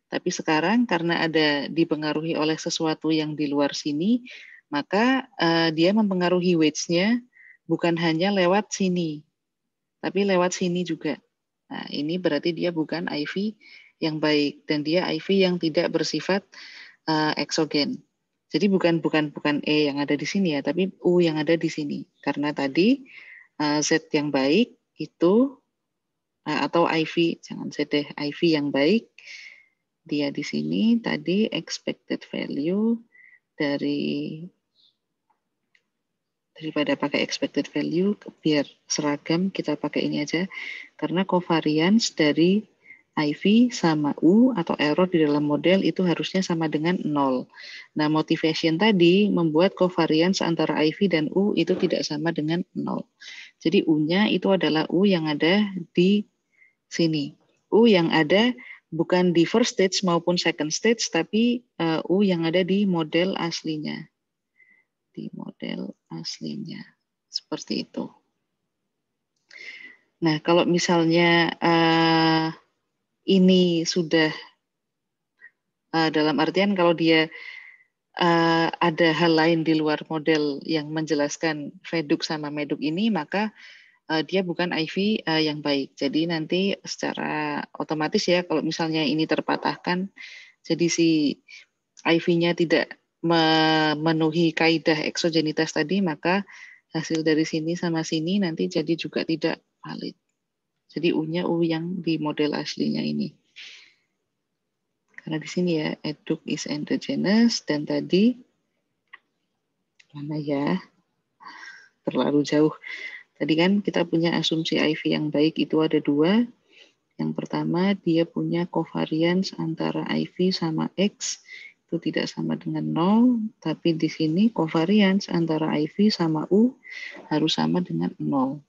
tapi sekarang karena ada dipengaruhi oleh sesuatu yang di luar sini, maka dia mempengaruhi wage-nya bukan hanya lewat sini, tapi lewat sini juga. Nah, ini berarti dia bukan IV yang baik dan dia IV yang tidak bersifat eksogen. Jadi bukan E yang ada di sini ya, tapi U yang ada di sini. Karena tadi Z yang baik itu atau IV, jangan Z deh, IV yang baik dia di sini tadi expected value daripada pakai expected value biar seragam kita pakai ini aja karena covariance dari IV sama U atau error di dalam model itu harusnya sama dengan 0. Nah, motivation tadi membuat covariance antara IV dan U itu tidak sama dengan 0. Jadi U-nya itu adalah U yang ada di sini. U yang ada bukan di first stage maupun second stage, tapi U yang ada di model aslinya. Di model aslinya. Seperti itu. Nah, kalau misalnya ini sudah dalam artian kalau dia ada hal lain di luar model yang menjelaskan Veduk sama Meduk ini, maka dia bukan IV yang baik. Jadi nanti secara otomatis ya, kalau misalnya ini terpatahkan, jadi si IV-nya tidak memenuhi kaidah eksogenitas tadi, maka hasil dari sini sama sini nanti jadi juga tidak valid. Jadi U-nya U yang di model aslinya ini. Karena di sini ya, eduk is endogenous, dan tadi, mana ya, terlalu jauh. Tadi kan kita punya asumsi IV yang baik itu ada 2. Yang pertama, dia punya covariance antara IV sama X, itu tidak sama dengan 0, tapi di sini covariance antara IV sama U harus sama dengan 0.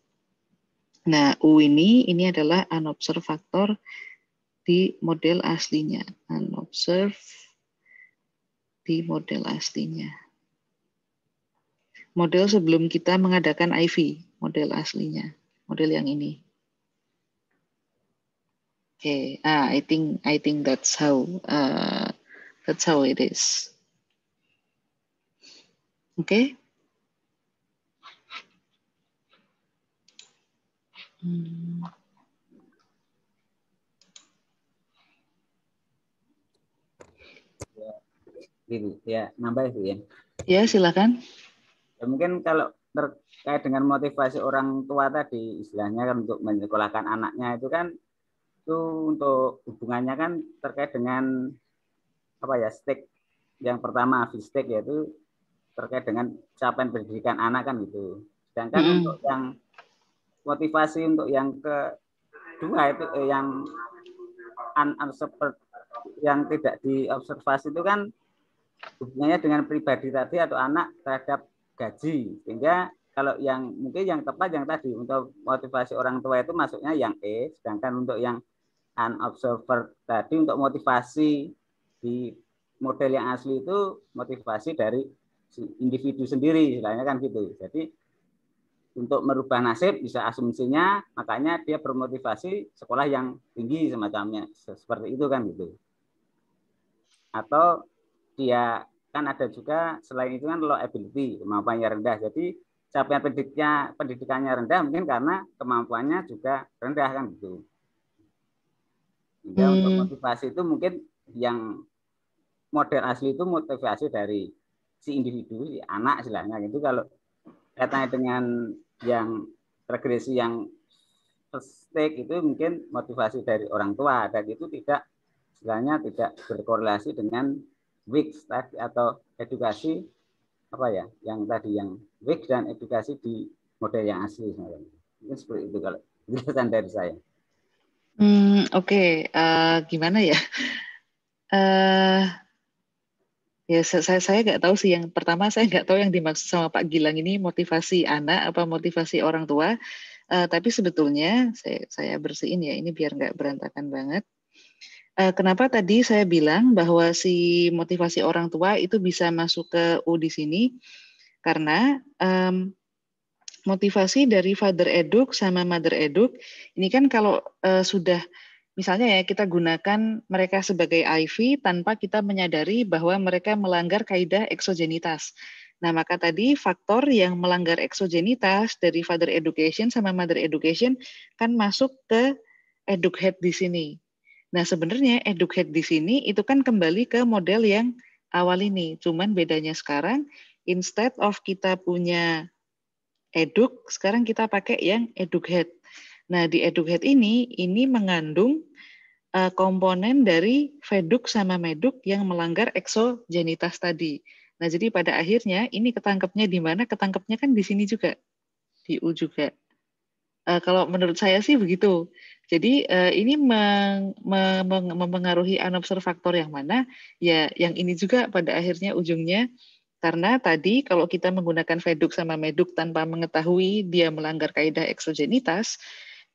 Nah, U ini adalah unobserved faktor di model aslinya. Unobserved di model aslinya. Model sebelum kita mengadakan IV, model aslinya, model yang ini. Okay, I think that's how it is. Okay. Ya, nambah itu ya. Ya, silakan. Ya, mungkin kalau terkait dengan motivasi orang tua tadi, istilahnya kan untuk menyekolahkan anaknya itu kan, itu untuk hubungannya kan terkait dengan apa ya, stake yang pertama, stake yaitu terkait dengan capaian pendidikan anak kan gitu. Sedangkan untuk yang motivasi untuk yang kedua itu yang yang tidak diobservasi itu kan hubungannya dengan pribadi tadi atau anak terhadap gaji. Sehingga kalau yang mungkin yang tepat yang tadi untuk motivasi orang tua itu masuknya yang E, sedangkan untuk yang unobserved tadi untuk motivasi di model yang asli itu motivasi dari individu sendiri, istilahnya kan gitu. Jadi untuk merubah nasib bisa asumsinya, makanya dia bermotivasi sekolah yang tinggi semacamnya, seperti itu kan gitu. Atau dia kan ada juga selain itu kan low ability, kemampuannya rendah. Jadi capaian pendidikannya rendah mungkin karena kemampuannya juga rendah kan gitu. Sehingga untuk motivasi itu mungkin yang model asli itu motivasi dari si individu, si anak istilahnya gitu. Kalau kaitannya dengan yang regresi yang stake itu mungkin motivasi dari orang tua dan itu tidak istilahnya tidak berkorelasi dengan WIX tadi atau edukasi apa ya, yang tadi yang WIX dan edukasi di model yang asli sebenarnya. Mungkin seperti itu kalau penjelasan dari saya. Oke. Gimana ya? Ya saya nggak tahu sih. Yang pertama saya nggak tahu yang dimaksud sama Pak Gilang ini motivasi anak apa motivasi orang tua. Tapi sebetulnya saya bersihin ya ini biar nggak berantakan banget. Kenapa tadi saya bilang bahwa si motivasi orang tua itu bisa masuk ke U di sini? Karena motivasi dari father eduk sama mother eduk ini kan kalau sudah misalnya ya kita gunakan mereka sebagai IV tanpa kita menyadari bahwa mereka melanggar kaidah eksogenitas. Nah, maka tadi faktor yang melanggar eksogenitas dari father education sama mother education kan masuk ke eduk head di sini. Nah, sebenarnya eduk head di sini itu kan kembali ke model yang awal ini. Cuman bedanya sekarang instead of kita punya eduk, sekarang kita pakai yang eduk head. Nah, di eduk head ini mengandung komponen dari veduk sama meduk yang melanggar eksogenitas tadi. Nah, jadi pada akhirnya ini ketangkepnya di mana? Ketangkepnya kan di sini juga, di U juga. Kalau menurut saya sih begitu. Jadi ini mempengaruhi unobserved faktor yang mana? Ya, yang ini juga pada akhirnya ujungnya karena tadi kalau kita menggunakan veduk sama meduk tanpa mengetahui dia melanggar kaidah eksogenitas,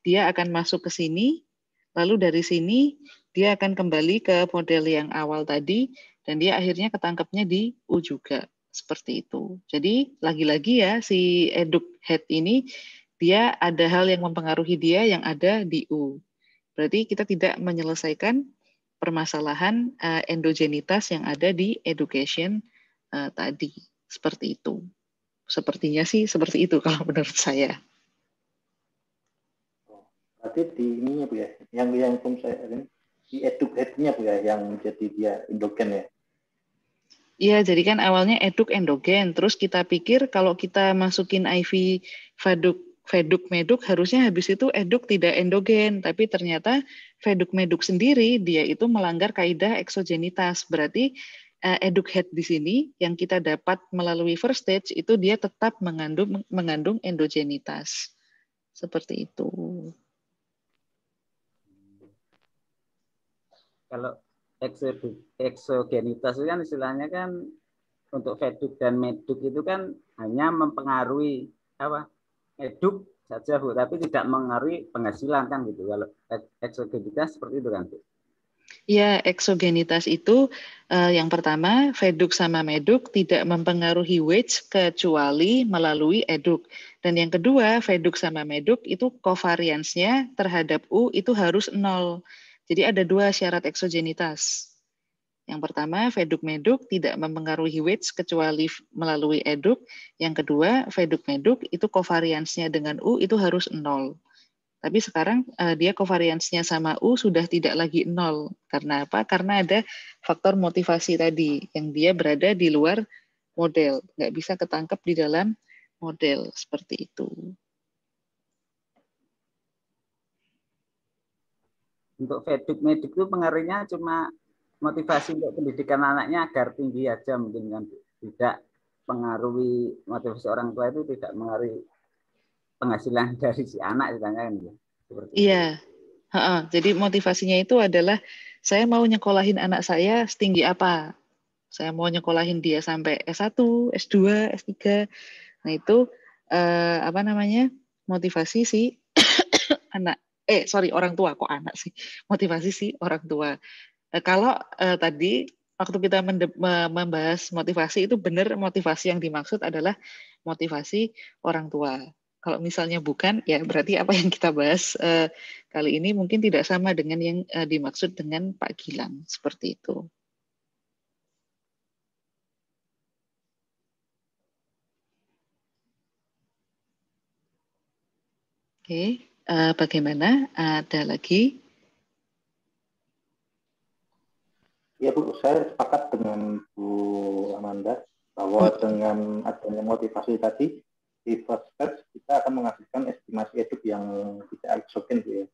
dia akan masuk ke sini, lalu dari sini dia akan kembali ke model yang awal tadi, dan dia akhirnya ketangkepnya di U juga. Seperti itu. Jadi lagi-lagi ya si eduk head ini, dia ada hal yang mempengaruhi dia yang ada di U. Berarti kita tidak menyelesaikan permasalahan endogenitas yang ada di education tadi. Seperti itu. Sepertinya sih seperti itu kalau menurut saya. Berarti di ininya Bu ya, yang saya di eduk head-nya Bu ya, yang jadi dia endogen ya. Iya, jadi kan awalnya eduk endogen, terus kita pikir kalau kita masukin IV veduk meduk harusnya habis itu eduk tidak endogen, tapi ternyata veduk meduk sendiri dia itu melanggar kaidah eksogenitas. Berarti eduk head di sini yang kita dapat melalui first stage itu dia tetap mengandung endogenitas. Seperti itu. Kalau eksogenitas itu kan istilahnya kan untuk veduk dan meduk itu kan hanya mempengaruhi apa meduk saja Bu, tapi tidak mengaruhi penghasilan kan gitu. Kalau eksogenitas seperti itu kan Bu. Ya, eksogenitas itu yang pertama, veduk sama meduk tidak mempengaruhi wage kecuali melalui eduk. Dan yang kedua, veduk sama meduk itu covariance-nya terhadap U itu harus 0. Jadi ada dua syarat eksogenitas. Yang pertama, veduk meduk tidak mempengaruhi wage kecuali melalui eduk. Yang kedua, veduk meduk itu covariance-nya dengan U itu harus 0. Tapi sekarang dia covariance-nya sama U sudah tidak lagi 0. Karena apa? Karena ada faktor motivasi tadi, yang dia berada di luar model. Nggak bisa ketangkep di dalam model. Seperti itu. Untuk veduk meduk itu pengaruhnya cuma motivasi untuk pendidikan anaknya agar tinggi aja mungkin kan. Tidak pengaruhi motivasi orang tua itu tidak mengaruhi penghasilan dari si anak istilahnya kan ya. Iya. Jadi motivasinya itu adalah saya mau nyekolahin anak saya setinggi apa. Saya mau nyekolahin dia sampai S1, S2, S3. Nah, itu apa namanya? Motivasi si anak. Orang tua kok anak sih. Motivasi si orang tua. Kalau tadi waktu kita membahas motivasi itu benar motivasi yang dimaksud adalah motivasi orang tua. Kalau misalnya bukan, ya berarti apa yang kita bahas kali ini mungkin tidak sama dengan yang dimaksud dengan Pak Gilang. Seperti itu. Oke, bagaimana? Ada lagi? Ya Bu, saya sepakat dengan Bu Amanda bahwa dengan adanya motivasi tadi di first stage kita akan menghasilkan estimasi eduk yang tidak eksogen Bu ya.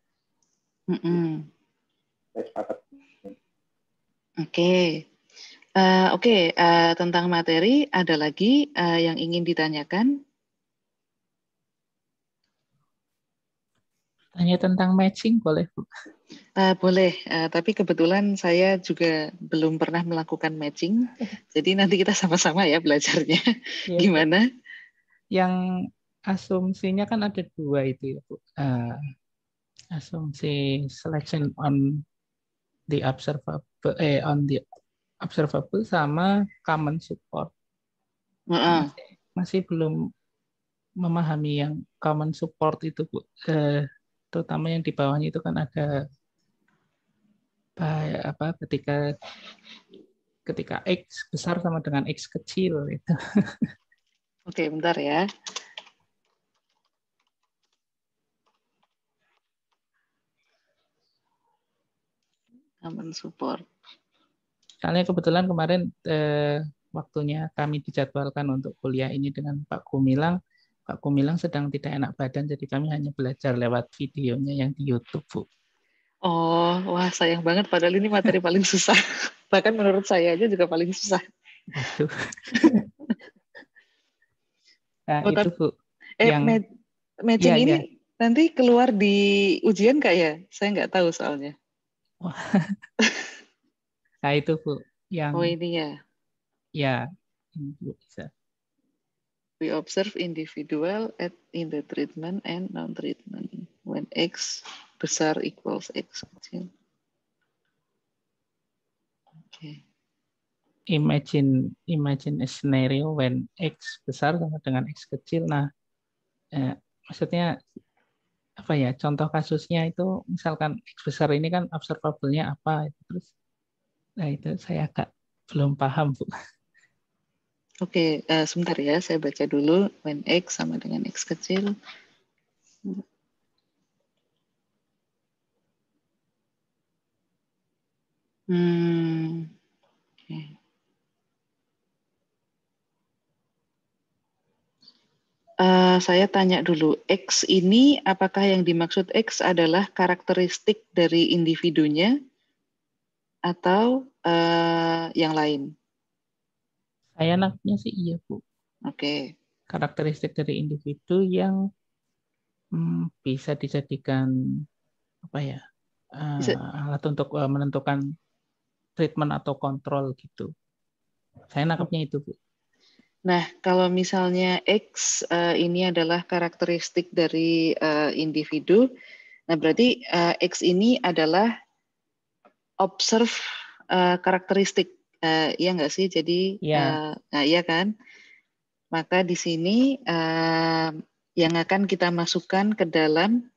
Saya sepakat. Oke. Tentang materi, ada lagi yang ingin ditanyakan? Tanya tentang matching boleh, Bu? Boleh, tapi kebetulan saya juga belum pernah melakukan matching, jadi nanti kita sama-sama ya belajarnya. Ya, Gimana? Yang asumsinya kan ada 2 itu ya, Bu. Asumsi selection on the observable sama common support. Masih belum memahami yang common support itu, Bu. Terutama yang di bawahnya itu kan ada ketika X besar sama dengan X kecil itu. Oke, bentar ya. Common support. Soalnya kebetulan kemarin waktunya kami dijadwalkan untuk kuliah ini dengan Pak Gumilang. Pak Gumilang sedang tidak enak badan, jadi kami hanya belajar lewat videonya yang di YouTube, Bu. Oh, wah sayang banget. Padahal ini materi paling susah. Bahkan menurut saya aja juga paling susah. Waduh. Nah, Oh, itu, Bu. Matching ini nanti keluar di ujian nggak ya? Saya nggak tahu soalnya. Nah, itu, Bu. Oh, ini ya. Ya, ini bisa. We observe individual in the treatment and non-treatment when X besar equals X kecil. Okay. Imagine a scenario when X besar sama dengan X kecil. Nah, maksudnya apa ya? Contoh kasusnya itu misalkan X besar ini kan observable-nya apa? Terus, nah itu saya agak belum paham, Bu. Oke, sebentar ya, saya baca dulu. When X sama dengan X kecil. Okay. Saya tanya dulu, X ini apakah yang dimaksud X adalah karakteristik dari individunya atau yang lain? Saya nangkepnya sih iya, Bu. Oke. Karakteristik dari individu yang bisa dijadikan apa ya alat untuk menentukan treatment atau kontrol gitu. Saya nangkepnya itu, Bu. Nah, kalau misalnya X ini adalah karakteristik dari individu, nah berarti X ini adalah observe karakteristik, iya nggak sih? Jadi, nah iya kan? Maka di sini yang akan kita masukkan ke dalam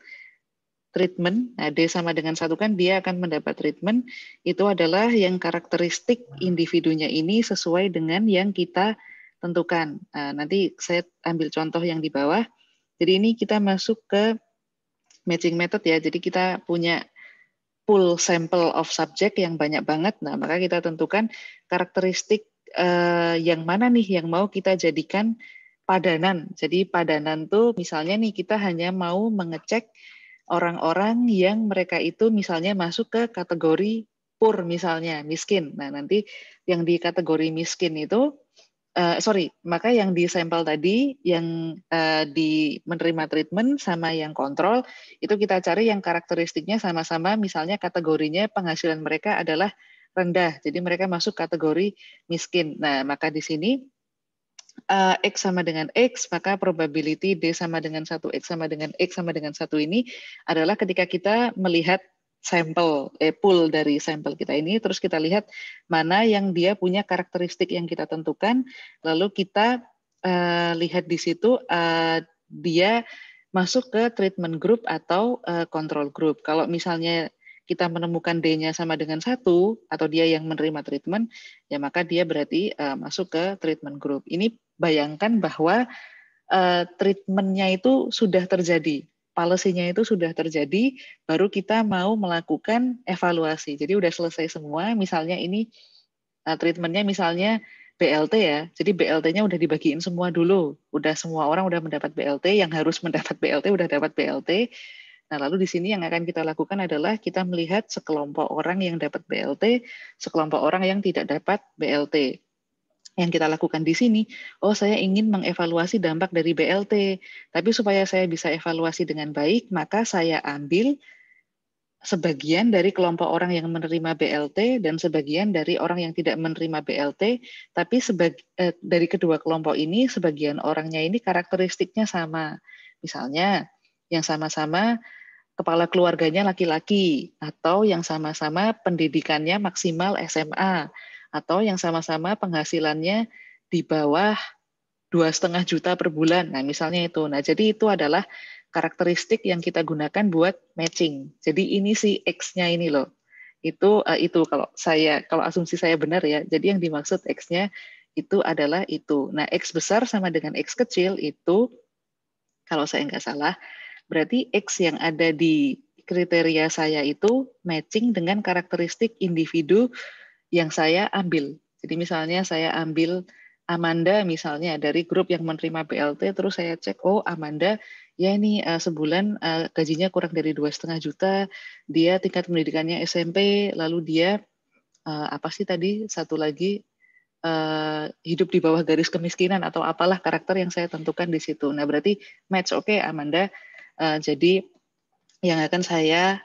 treatment, nah D sama dengan 1 kan dia akan mendapat treatment, itu adalah yang karakteristik individunya ini sesuai dengan yang kita tentukan. Nah, nanti saya ambil contoh yang di bawah. Jadi ini kita masuk ke matching method ya, jadi kita punya pool sample of subject yang banyak banget. Nah, maka kita tentukan karakteristik yang mana nih yang mau kita jadikan padanan. Jadi padanan tuh misalnya nih kita hanya mau mengecek orang-orang yang mereka itu misalnya masuk ke kategori poor misalnya, miskin. Nah, nanti yang di kategori miskin itu maka yang di sampel tadi yang di menerima treatment sama yang kontrol itu kita cari yang karakteristiknya sama-sama, misalnya kategorinya penghasilan mereka adalah rendah, jadi mereka masuk kategori miskin. Nah, maka di sini X sama dengan X, maka probability D sama dengan 1, X sama dengan X sama dengan 1 ini adalah ketika kita melihat sampel, pool dari sampel kita ini, terus kita lihat mana yang dia punya karakteristik yang kita tentukan, lalu kita lihat di situ dia masuk ke treatment group atau control group. Kalau misalnya kita menemukan D-nya sama dengan 1, atau dia yang menerima treatment, ya maka dia berarti masuk ke treatment group. Ini bayangkan bahwa treatment-nya itu sudah terjadi, policy-nya itu sudah terjadi, baru kita mau melakukan evaluasi. Jadi udah selesai semua, misalnya ini treatment-nya misalnya BLT ya, jadi BLT-nya udah dibagiin semua dulu, udah semua orang udah mendapat BLT, yang harus mendapat BLT udah dapat BLT, Nah, lalu di sini yang akan kita lakukan adalah kita melihat sekelompok orang yang dapat BLT, sekelompok orang yang tidak dapat BLT. Yang kita lakukan di sini, oh saya ingin mengevaluasi dampak dari BLT, tapi supaya saya bisa evaluasi dengan baik, maka saya ambil sebagian dari kelompok orang yang menerima BLT dan sebagian dari orang yang tidak menerima BLT, tapi dari kedua kelompok ini, sebagian orangnya ini karakteristiknya sama. Misalnya, yang sama-sama kepala keluarganya laki-laki, atau yang sama-sama pendidikannya maksimal SMA, atau yang sama-sama penghasilannya di bawah 2,5 juta per bulan. Nah, misalnya itu. Nah, jadi itu adalah karakteristik yang kita gunakan buat matching. Jadi ini si X-nya ini loh. Itu kalau asumsi saya benar ya. Jadi yang dimaksud X-nya itu adalah itu. Nah, X besar sama dengan X kecil itu, kalau saya nggak salah, berarti X yang ada di kriteria saya itu matching dengan karakteristik individu yang saya ambil. Jadi misalnya saya ambil Amanda misalnya dari grup yang menerima BLT, terus saya cek, oh Amanda, ya ini sebulan gajinya kurang dari 2,5 juta, dia tingkat pendidikannya SMP, lalu dia apa sih tadi satu lagi hidup di bawah garis kemiskinan atau apalah karakter yang saya tentukan di situ. Nah berarti match, oke Amanda, jadi yang akan saya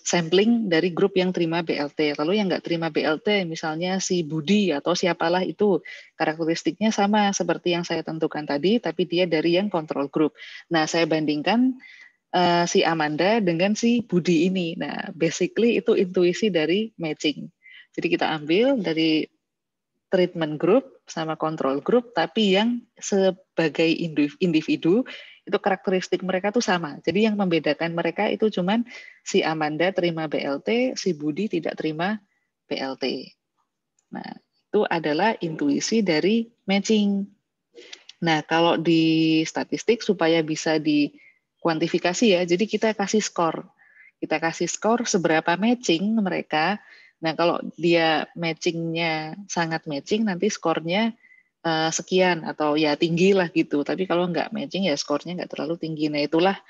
sampling dari grup yang terima BLT. Lalu yang nggak terima BLT, misalnya si Budi atau siapalah itu, karakteristiknya sama seperti yang saya tentukan tadi, tapi dia dari yang kontrol grup. Nah, saya bandingkan si Amanda dengan si Budi ini. Nah, basically itu intuisi dari matching. Jadi kita ambil dari treatment group sama control group, tapi yang sebagai individu itu karakteristik mereka tuh sama. Jadi yang membedakan mereka itu cuman si Amanda terima BLT, si Budi tidak terima BLT. Nah, itu adalah intuisi dari matching. Nah, kalau di statistik supaya bisa dikuantifikasi ya, jadi kita kasih skor. Kita kasih skor seberapa matching mereka. Nah, kalau dia matchingnya sangat matching, nanti skornya sekian atau ya tinggi lah gitu. Tapi kalau nggak matching ya skornya nggak terlalu tinggi. Nah, itulah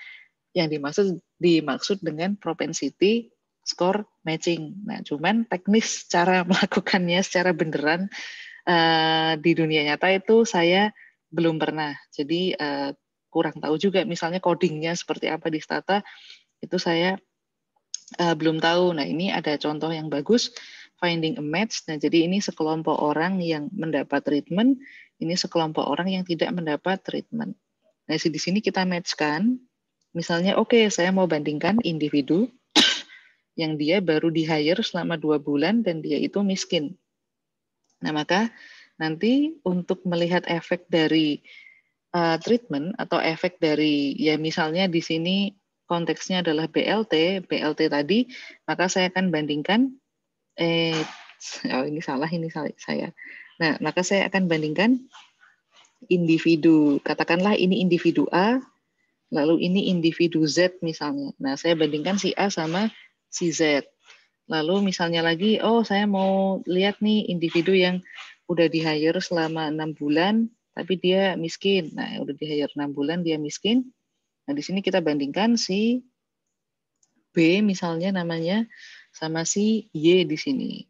yang dimaksud dengan propensity score matching. Nah, cuman teknis cara melakukannya secara beneran di dunia nyata itu saya belum pernah. Jadi kurang tahu juga misalnya codingnya seperti apa di Stata, itu saya belum tahu. Nah, ini ada contoh yang bagus, finding a match. Nah, jadi ini sekelompok orang yang mendapat treatment, ini sekelompok orang yang tidak mendapat treatment. Nah, di sini kita matchkan. Misalnya, oke, saya mau bandingkan individu yang dia baru di-hire selama 2 bulan dan dia itu miskin. Nah, maka nanti untuk melihat efek dari treatment atau efek dari, ya misalnya di sini konteksnya adalah BLT tadi, maka saya akan bandingkan, ini salah saya. Nah, maka saya akan bandingkan individu, katakanlah ini individu A, lalu ini individu Z misalnya. Nah, saya bandingkan si A sama si Z. Lalu misalnya lagi, oh saya mau lihat nih individu yang udah di-hire selama 6 bulan, tapi dia miskin. Nah, udah di-hire 6 bulan, dia miskin. Nah, di sini kita bandingkan si B misalnya namanya, sama si Y di sini.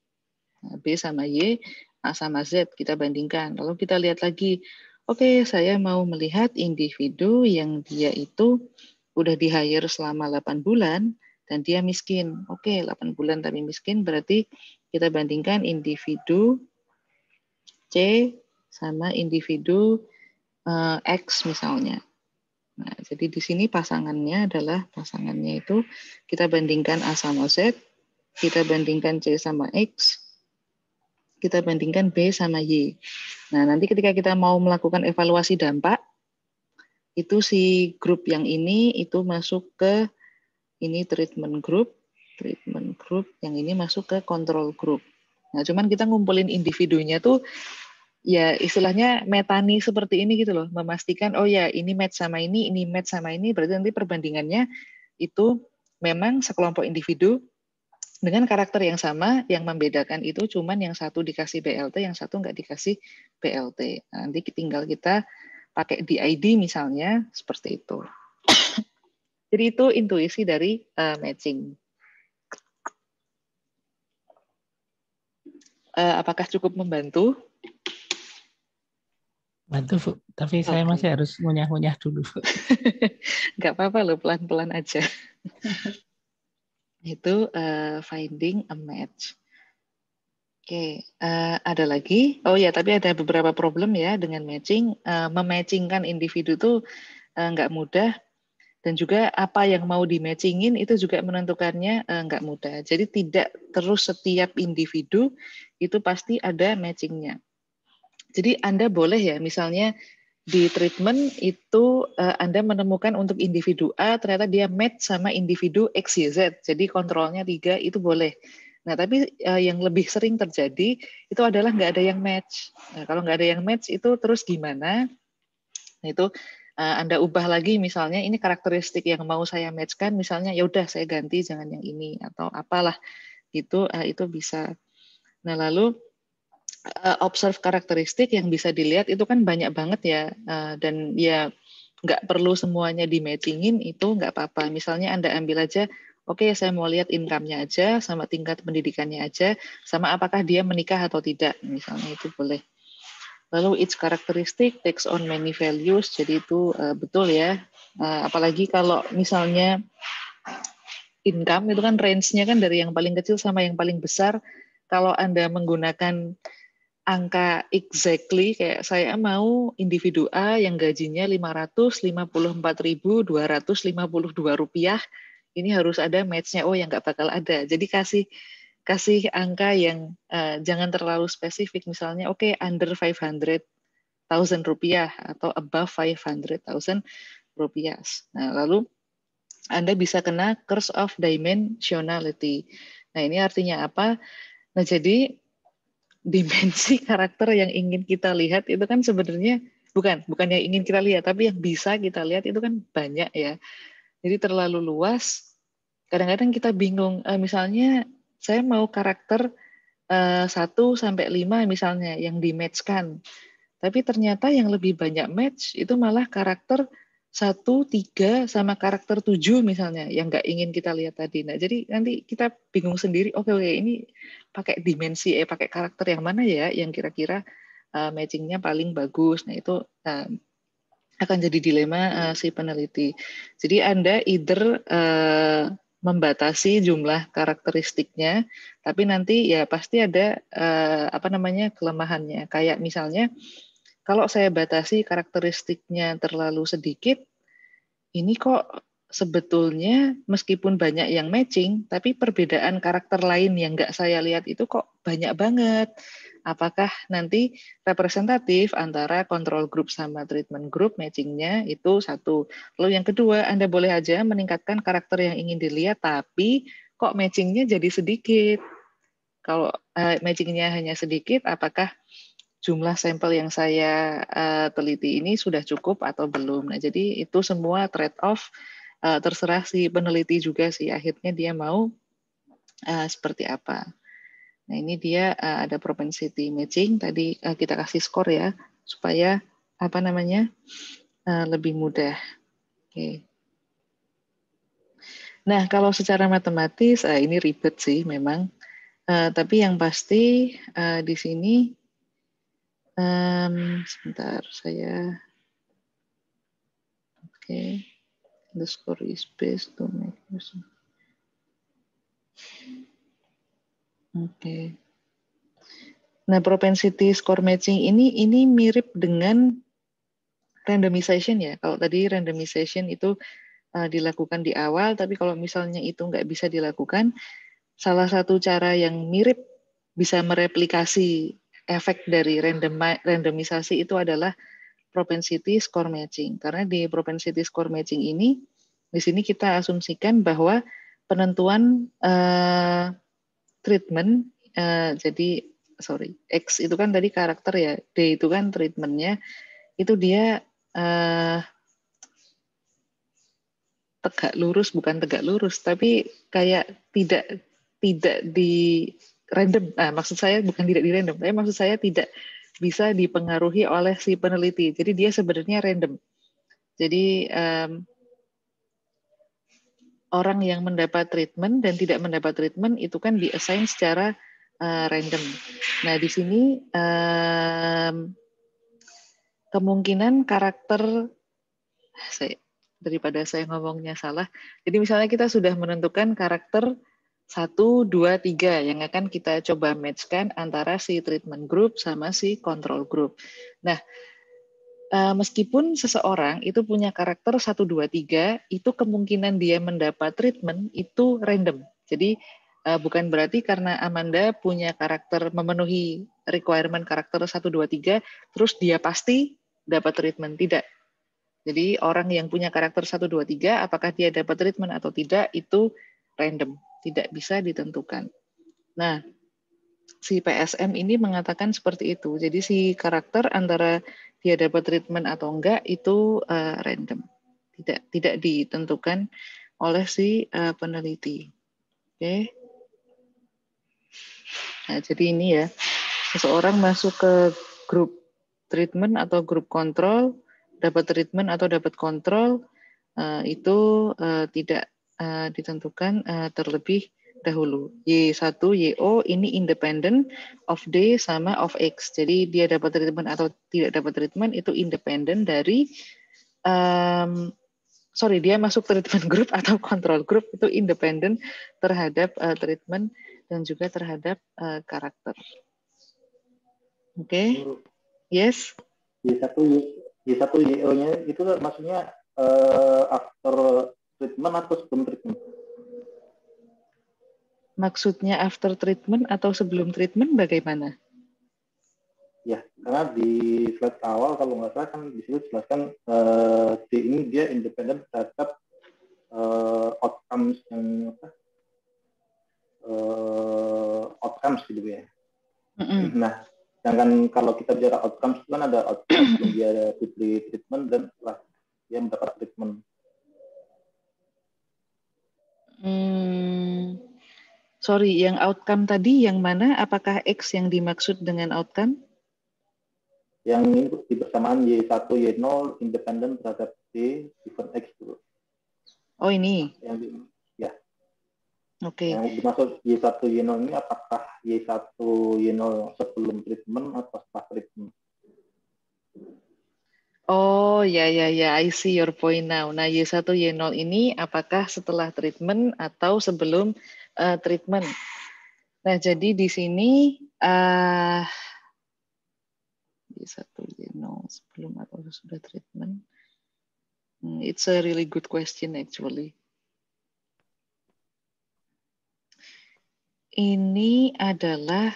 Nah, B sama Y, A sama Z, kita bandingkan. Lalu kita lihat lagi, oke, saya mau melihat individu yang dia itu udah di-hire selama 8 bulan, dan dia miskin. Oke, 8 bulan tapi miskin, berarti kita bandingkan individu C sama individu X misalnya. Nah, jadi di sini pasangannya itu kita bandingkan A sama Z, kita bandingkan C sama X, kita bandingkan B sama Y. Nah, nanti ketika kita mau melakukan evaluasi dampak, itu si grup yang ini itu masuk ke ini treatment group, yang ini masuk ke control group. Nah, cuman kita ngumpulin individunya tuh ya istilahnya metani seperti ini gitu loh, memastikan oh ya ini match sama ini match sama ini, berarti nanti perbandingannya itu memang sekelompok individu dengan karakter yang sama, yang membedakan itu cuman yang satu dikasih BLT, yang satu nggak dikasih BLT. Nah, nanti tinggal kita pakai DID misalnya, seperti itu. Jadi itu intuisi dari matching. Apakah cukup membantu? Bantu, Bu. Tapi saya masih harus ngunyah-ngunyah dulu. Nggak apa-apa loh, pelan-pelan aja. Itu finding a match. Oke, ada lagi. Oh ya, tapi ada beberapa problem ya dengan matching. Mematchingkan individu itu nggak mudah. Dan juga apa yang mau di-matchingin itu juga menentukannya nggak mudah. Jadi tidak terus setiap individu itu pasti ada matchingnya. Jadi Anda boleh ya, misalnya di treatment itu Anda menemukan untuk individu A, ternyata dia match sama individu X, Y, Z. Jadi kontrolnya 3, itu boleh. Nah, tapi yang lebih sering terjadi itu adalah nggak ada yang match. Nah, kalau nggak ada yang match itu terus gimana? Nah, itu Anda ubah lagi, misalnya ini karakteristik yang mau saya matchkan, misalnya ya udah saya ganti jangan yang ini atau apalah gitu, itu bisa. Nah, lalu observe karakteristik yang bisa dilihat itu kan banyak banget ya, dan ya nggak perlu semuanya di matchingin, itu nggak apa-apa. Misalnya Anda ambil aja, oke, saya mau lihat income-nya aja, sama tingkat pendidikannya aja, sama apakah dia menikah atau tidak, misalnya itu boleh. Lalu each characteristic takes on many values, jadi itu betul ya. Apalagi kalau misalnya income itu kan range-nya kan dari yang paling kecil sama yang paling besar. Kalau Anda menggunakan angka exactly, kayak saya mau individu A yang gajinya Rp554.252, ini harus ada match-nya. Oh, yang nggak bakal ada. Jadi kasih angka yang jangan terlalu spesifik. Misalnya, oke, under 500.000 rupiah atau above 500.000 rupiah. Nah, lalu Anda bisa kena curse of dimensionality. Nah, ini artinya apa? Nah, jadi dimensi karakter yang ingin kita lihat itu kan sebenarnya bukan yang ingin kita lihat, tapi yang bisa kita lihat itu kan banyak ya. Jadi terlalu luas. Kadang-kadang kita bingung. Misalnya saya mau karakter 1 sampai 5 misalnya yang di-match-kan. Tapi ternyata yang lebih banyak match itu malah karakter 1, 3 sama karakter 7 misalnya yang nggak ingin kita lihat tadi. Nah, jadi nanti kita bingung sendiri, oke, ini pakai dimensi, pakai karakter yang mana ya yang kira-kira matchingnya paling bagus. Nah, itu akan jadi dilema si peneliti. Jadi Anda either membatasi jumlah karakteristiknya, tapi nanti ya pasti ada kelemahannya. Kayak misalnya kalau saya batasi karakteristiknya terlalu sedikit, ini kok sebetulnya meskipun banyak yang matching, tapi perbedaan karakter lain yang nggak saya lihat itu kok banyak banget. Apakah nanti representatif antara control group sama treatment group matchingnya itu satu. Lalu yang kedua, Anda boleh aja meningkatkan karakter yang ingin dilihat, tapi kok matchingnya jadi sedikit. Kalau matchingnya hanya sedikit, apakah jumlah sampel yang saya teliti ini sudah cukup atau belum? Nah, jadi itu semua trade-off, terserah si peneliti juga sih, akhirnya dia mau seperti apa. Nah, ini dia ada propensity matching, tadi kita kasih skor ya, supaya lebih mudah. Oke. Nah, kalau secara matematis, ini ribet sih memang, tapi yang pasti di sini, sebentar saya, oke, the score is based to make use. Oke. Nah, propensity score matching ini mirip dengan randomization ya. Kalau tadi randomization itu dilakukan di awal, tapi kalau misalnya itu nggak bisa dilakukan, salah satu cara yang mirip bisa mereplikasi efek dari randomisasi itu adalah propensity score matching. Karena di propensity score matching ini, di sini kita asumsikan bahwa penentuan treatment, jadi X itu kan tadi karakter ya, D itu kan treatmentnya, itu dia tegak lurus, bukan tegak lurus, tapi kayak tidak di random. Maksud saya bukan tidak di random, tapi maksud saya tidak bisa dipengaruhi oleh si peneliti. Jadi dia sebenarnya random. Jadi orang yang mendapat treatment dan tidak mendapat treatment itu kan di-assign secara random. Nah, di sini kemungkinan karakter, daripada saya ngomongnya salah, jadi misalnya kita sudah menentukan karakter 1, 2, 3 yang akan kita coba matchkan antara si treatment group sama si control group. Nah, meskipun seseorang itu punya karakter 1, 2, 3, itu kemungkinan dia mendapat treatment itu random. Jadi bukan berarti karena Amanda punya karakter memenuhi requirement karakter 1, 2, 3, terus dia pasti dapat treatment. Tidak. Jadi orang yang punya karakter 1, 2, 3, apakah dia dapat treatment atau tidak, itu random. Tidak bisa ditentukan. Nah, si PSM ini mengatakan seperti itu. Jadi si karakter antara dia dapat treatment atau enggak itu random, tidak ditentukan oleh si peneliti. Oke. Nah, jadi ini ya, seseorang masuk ke grup treatment atau grup kontrol, dapat treatment atau dapat kontrol, itu tidak ditentukan terlebih dahulu. Y1, YO ini independent of D sama of X. Jadi dia dapat treatment atau tidak dapat treatment itu independen dari dia masuk treatment group atau control group itu independen terhadap treatment dan juga terhadap karakter. Oke. Yes. Y1 YO-nya itu maksudnya after treatment atau sebelum treatment? Maksudnya after treatment atau sebelum treatment bagaimana? Ya, karena di slide awal kalau nggak salah kan di situ jelaskan D ini dia independen terhadap outcomes yang outcomes gitu ya. Nah, sedangkan kalau kita bicara outcomes itu kan ada outcomes sebelum dia diberi treatment dan setelah dia mendapat treatment. Sorry, yang outcome tadi yang mana? Apakah X yang dimaksud dengan outcome? Yang ini di bersamaan Y1, Y0 independen terhadap D given X dulu. Oh ini? Ya. Oke. Yang dimaksud Y1, Y0 ini apakah Y1, Y0 sebelum treatment atau setelah treatment? Oh ya, I see your point now. Nah, Y1, Y0 ini apakah setelah treatment atau sebelum treatment? Nah, jadi di sini Y1, Y0 sebelum atau sudah treatment. It's a really good question actually. Ini adalah,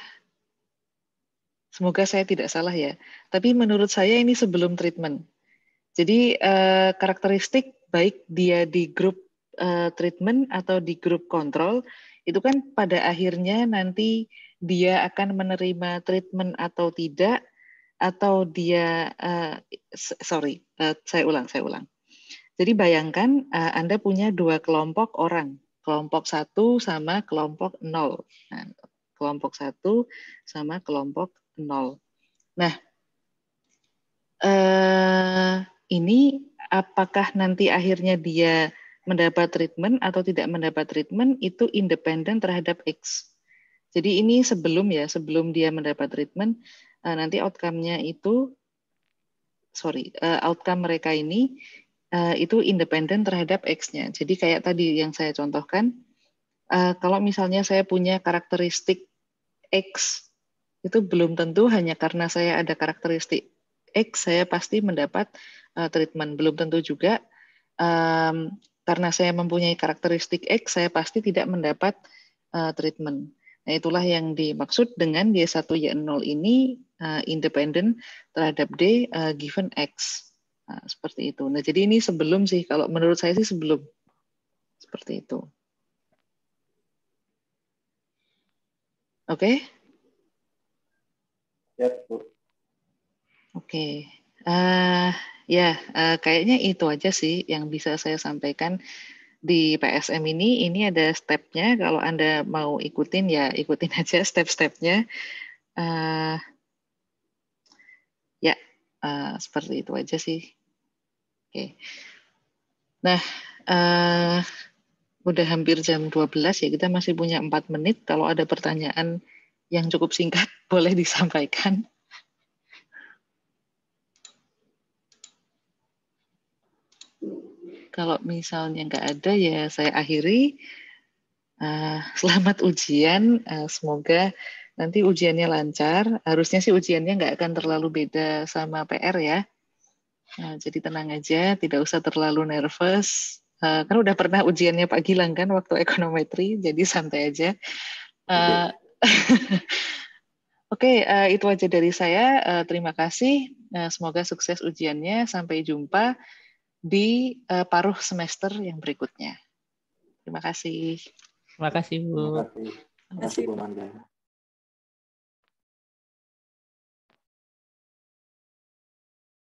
semoga saya tidak salah ya, tapi menurut saya ini sebelum treatment. Jadi karakteristik baik dia di grup treatment atau di grup kontrol, itu kan pada akhirnya nanti dia akan menerima treatment atau tidak, atau dia, saya ulang. Jadi bayangkan Anda punya dua kelompok orang, kelompok 1 sama kelompok 0. Nah, kelompok 1 sama kelompok 0. Nah, ini apakah nanti akhirnya dia mendapat treatment atau tidak mendapat treatment itu independen terhadap X. Jadi ini sebelum dia mendapat treatment, nanti outcome-nya itu, outcome mereka ini itu independen terhadap X-nya. Jadi kayak tadi yang saya contohkan, kalau misalnya saya punya karakteristik X, itu belum tentu hanya karena saya ada karakteristik X, saya pasti mendapat treatment. Belum tentu juga karena saya mempunyai karakteristik X, saya pasti tidak mendapat treatment. Nah, itulah yang dimaksud dengan Y1, Y0 ini independen terhadap D given X. Nah, seperti itu. Nah, jadi ini sebelum sih, kalau menurut saya sih sebelum. Seperti itu. Oke? Ya, Oke. Kayaknya itu aja sih yang bisa saya sampaikan di PSM ini. Ini ada step-nya, kalau Anda mau ikutin, ya ikutin aja step-stepnya. Seperti itu aja sih. Oke. Nah, udah hampir jam 12 ya, kita masih punya 4 menit. Kalau ada pertanyaan yang cukup singkat, boleh disampaikan. Kalau misalnya nggak ada, ya saya akhiri. Selamat ujian, semoga nanti ujiannya lancar. Harusnya sih ujiannya nggak akan terlalu beda sama PR ya. Jadi tenang aja, tidak usah terlalu nervous. Kan udah pernah ujiannya Pak Gilang kan waktu ekonometri, jadi santai aja. Oke, itu aja dari saya. Terima kasih. Semoga sukses ujiannya. Sampai jumpa di paruh semester yang berikutnya. Terima kasih. Terima kasih, Bu. Terima kasih Bu Manda.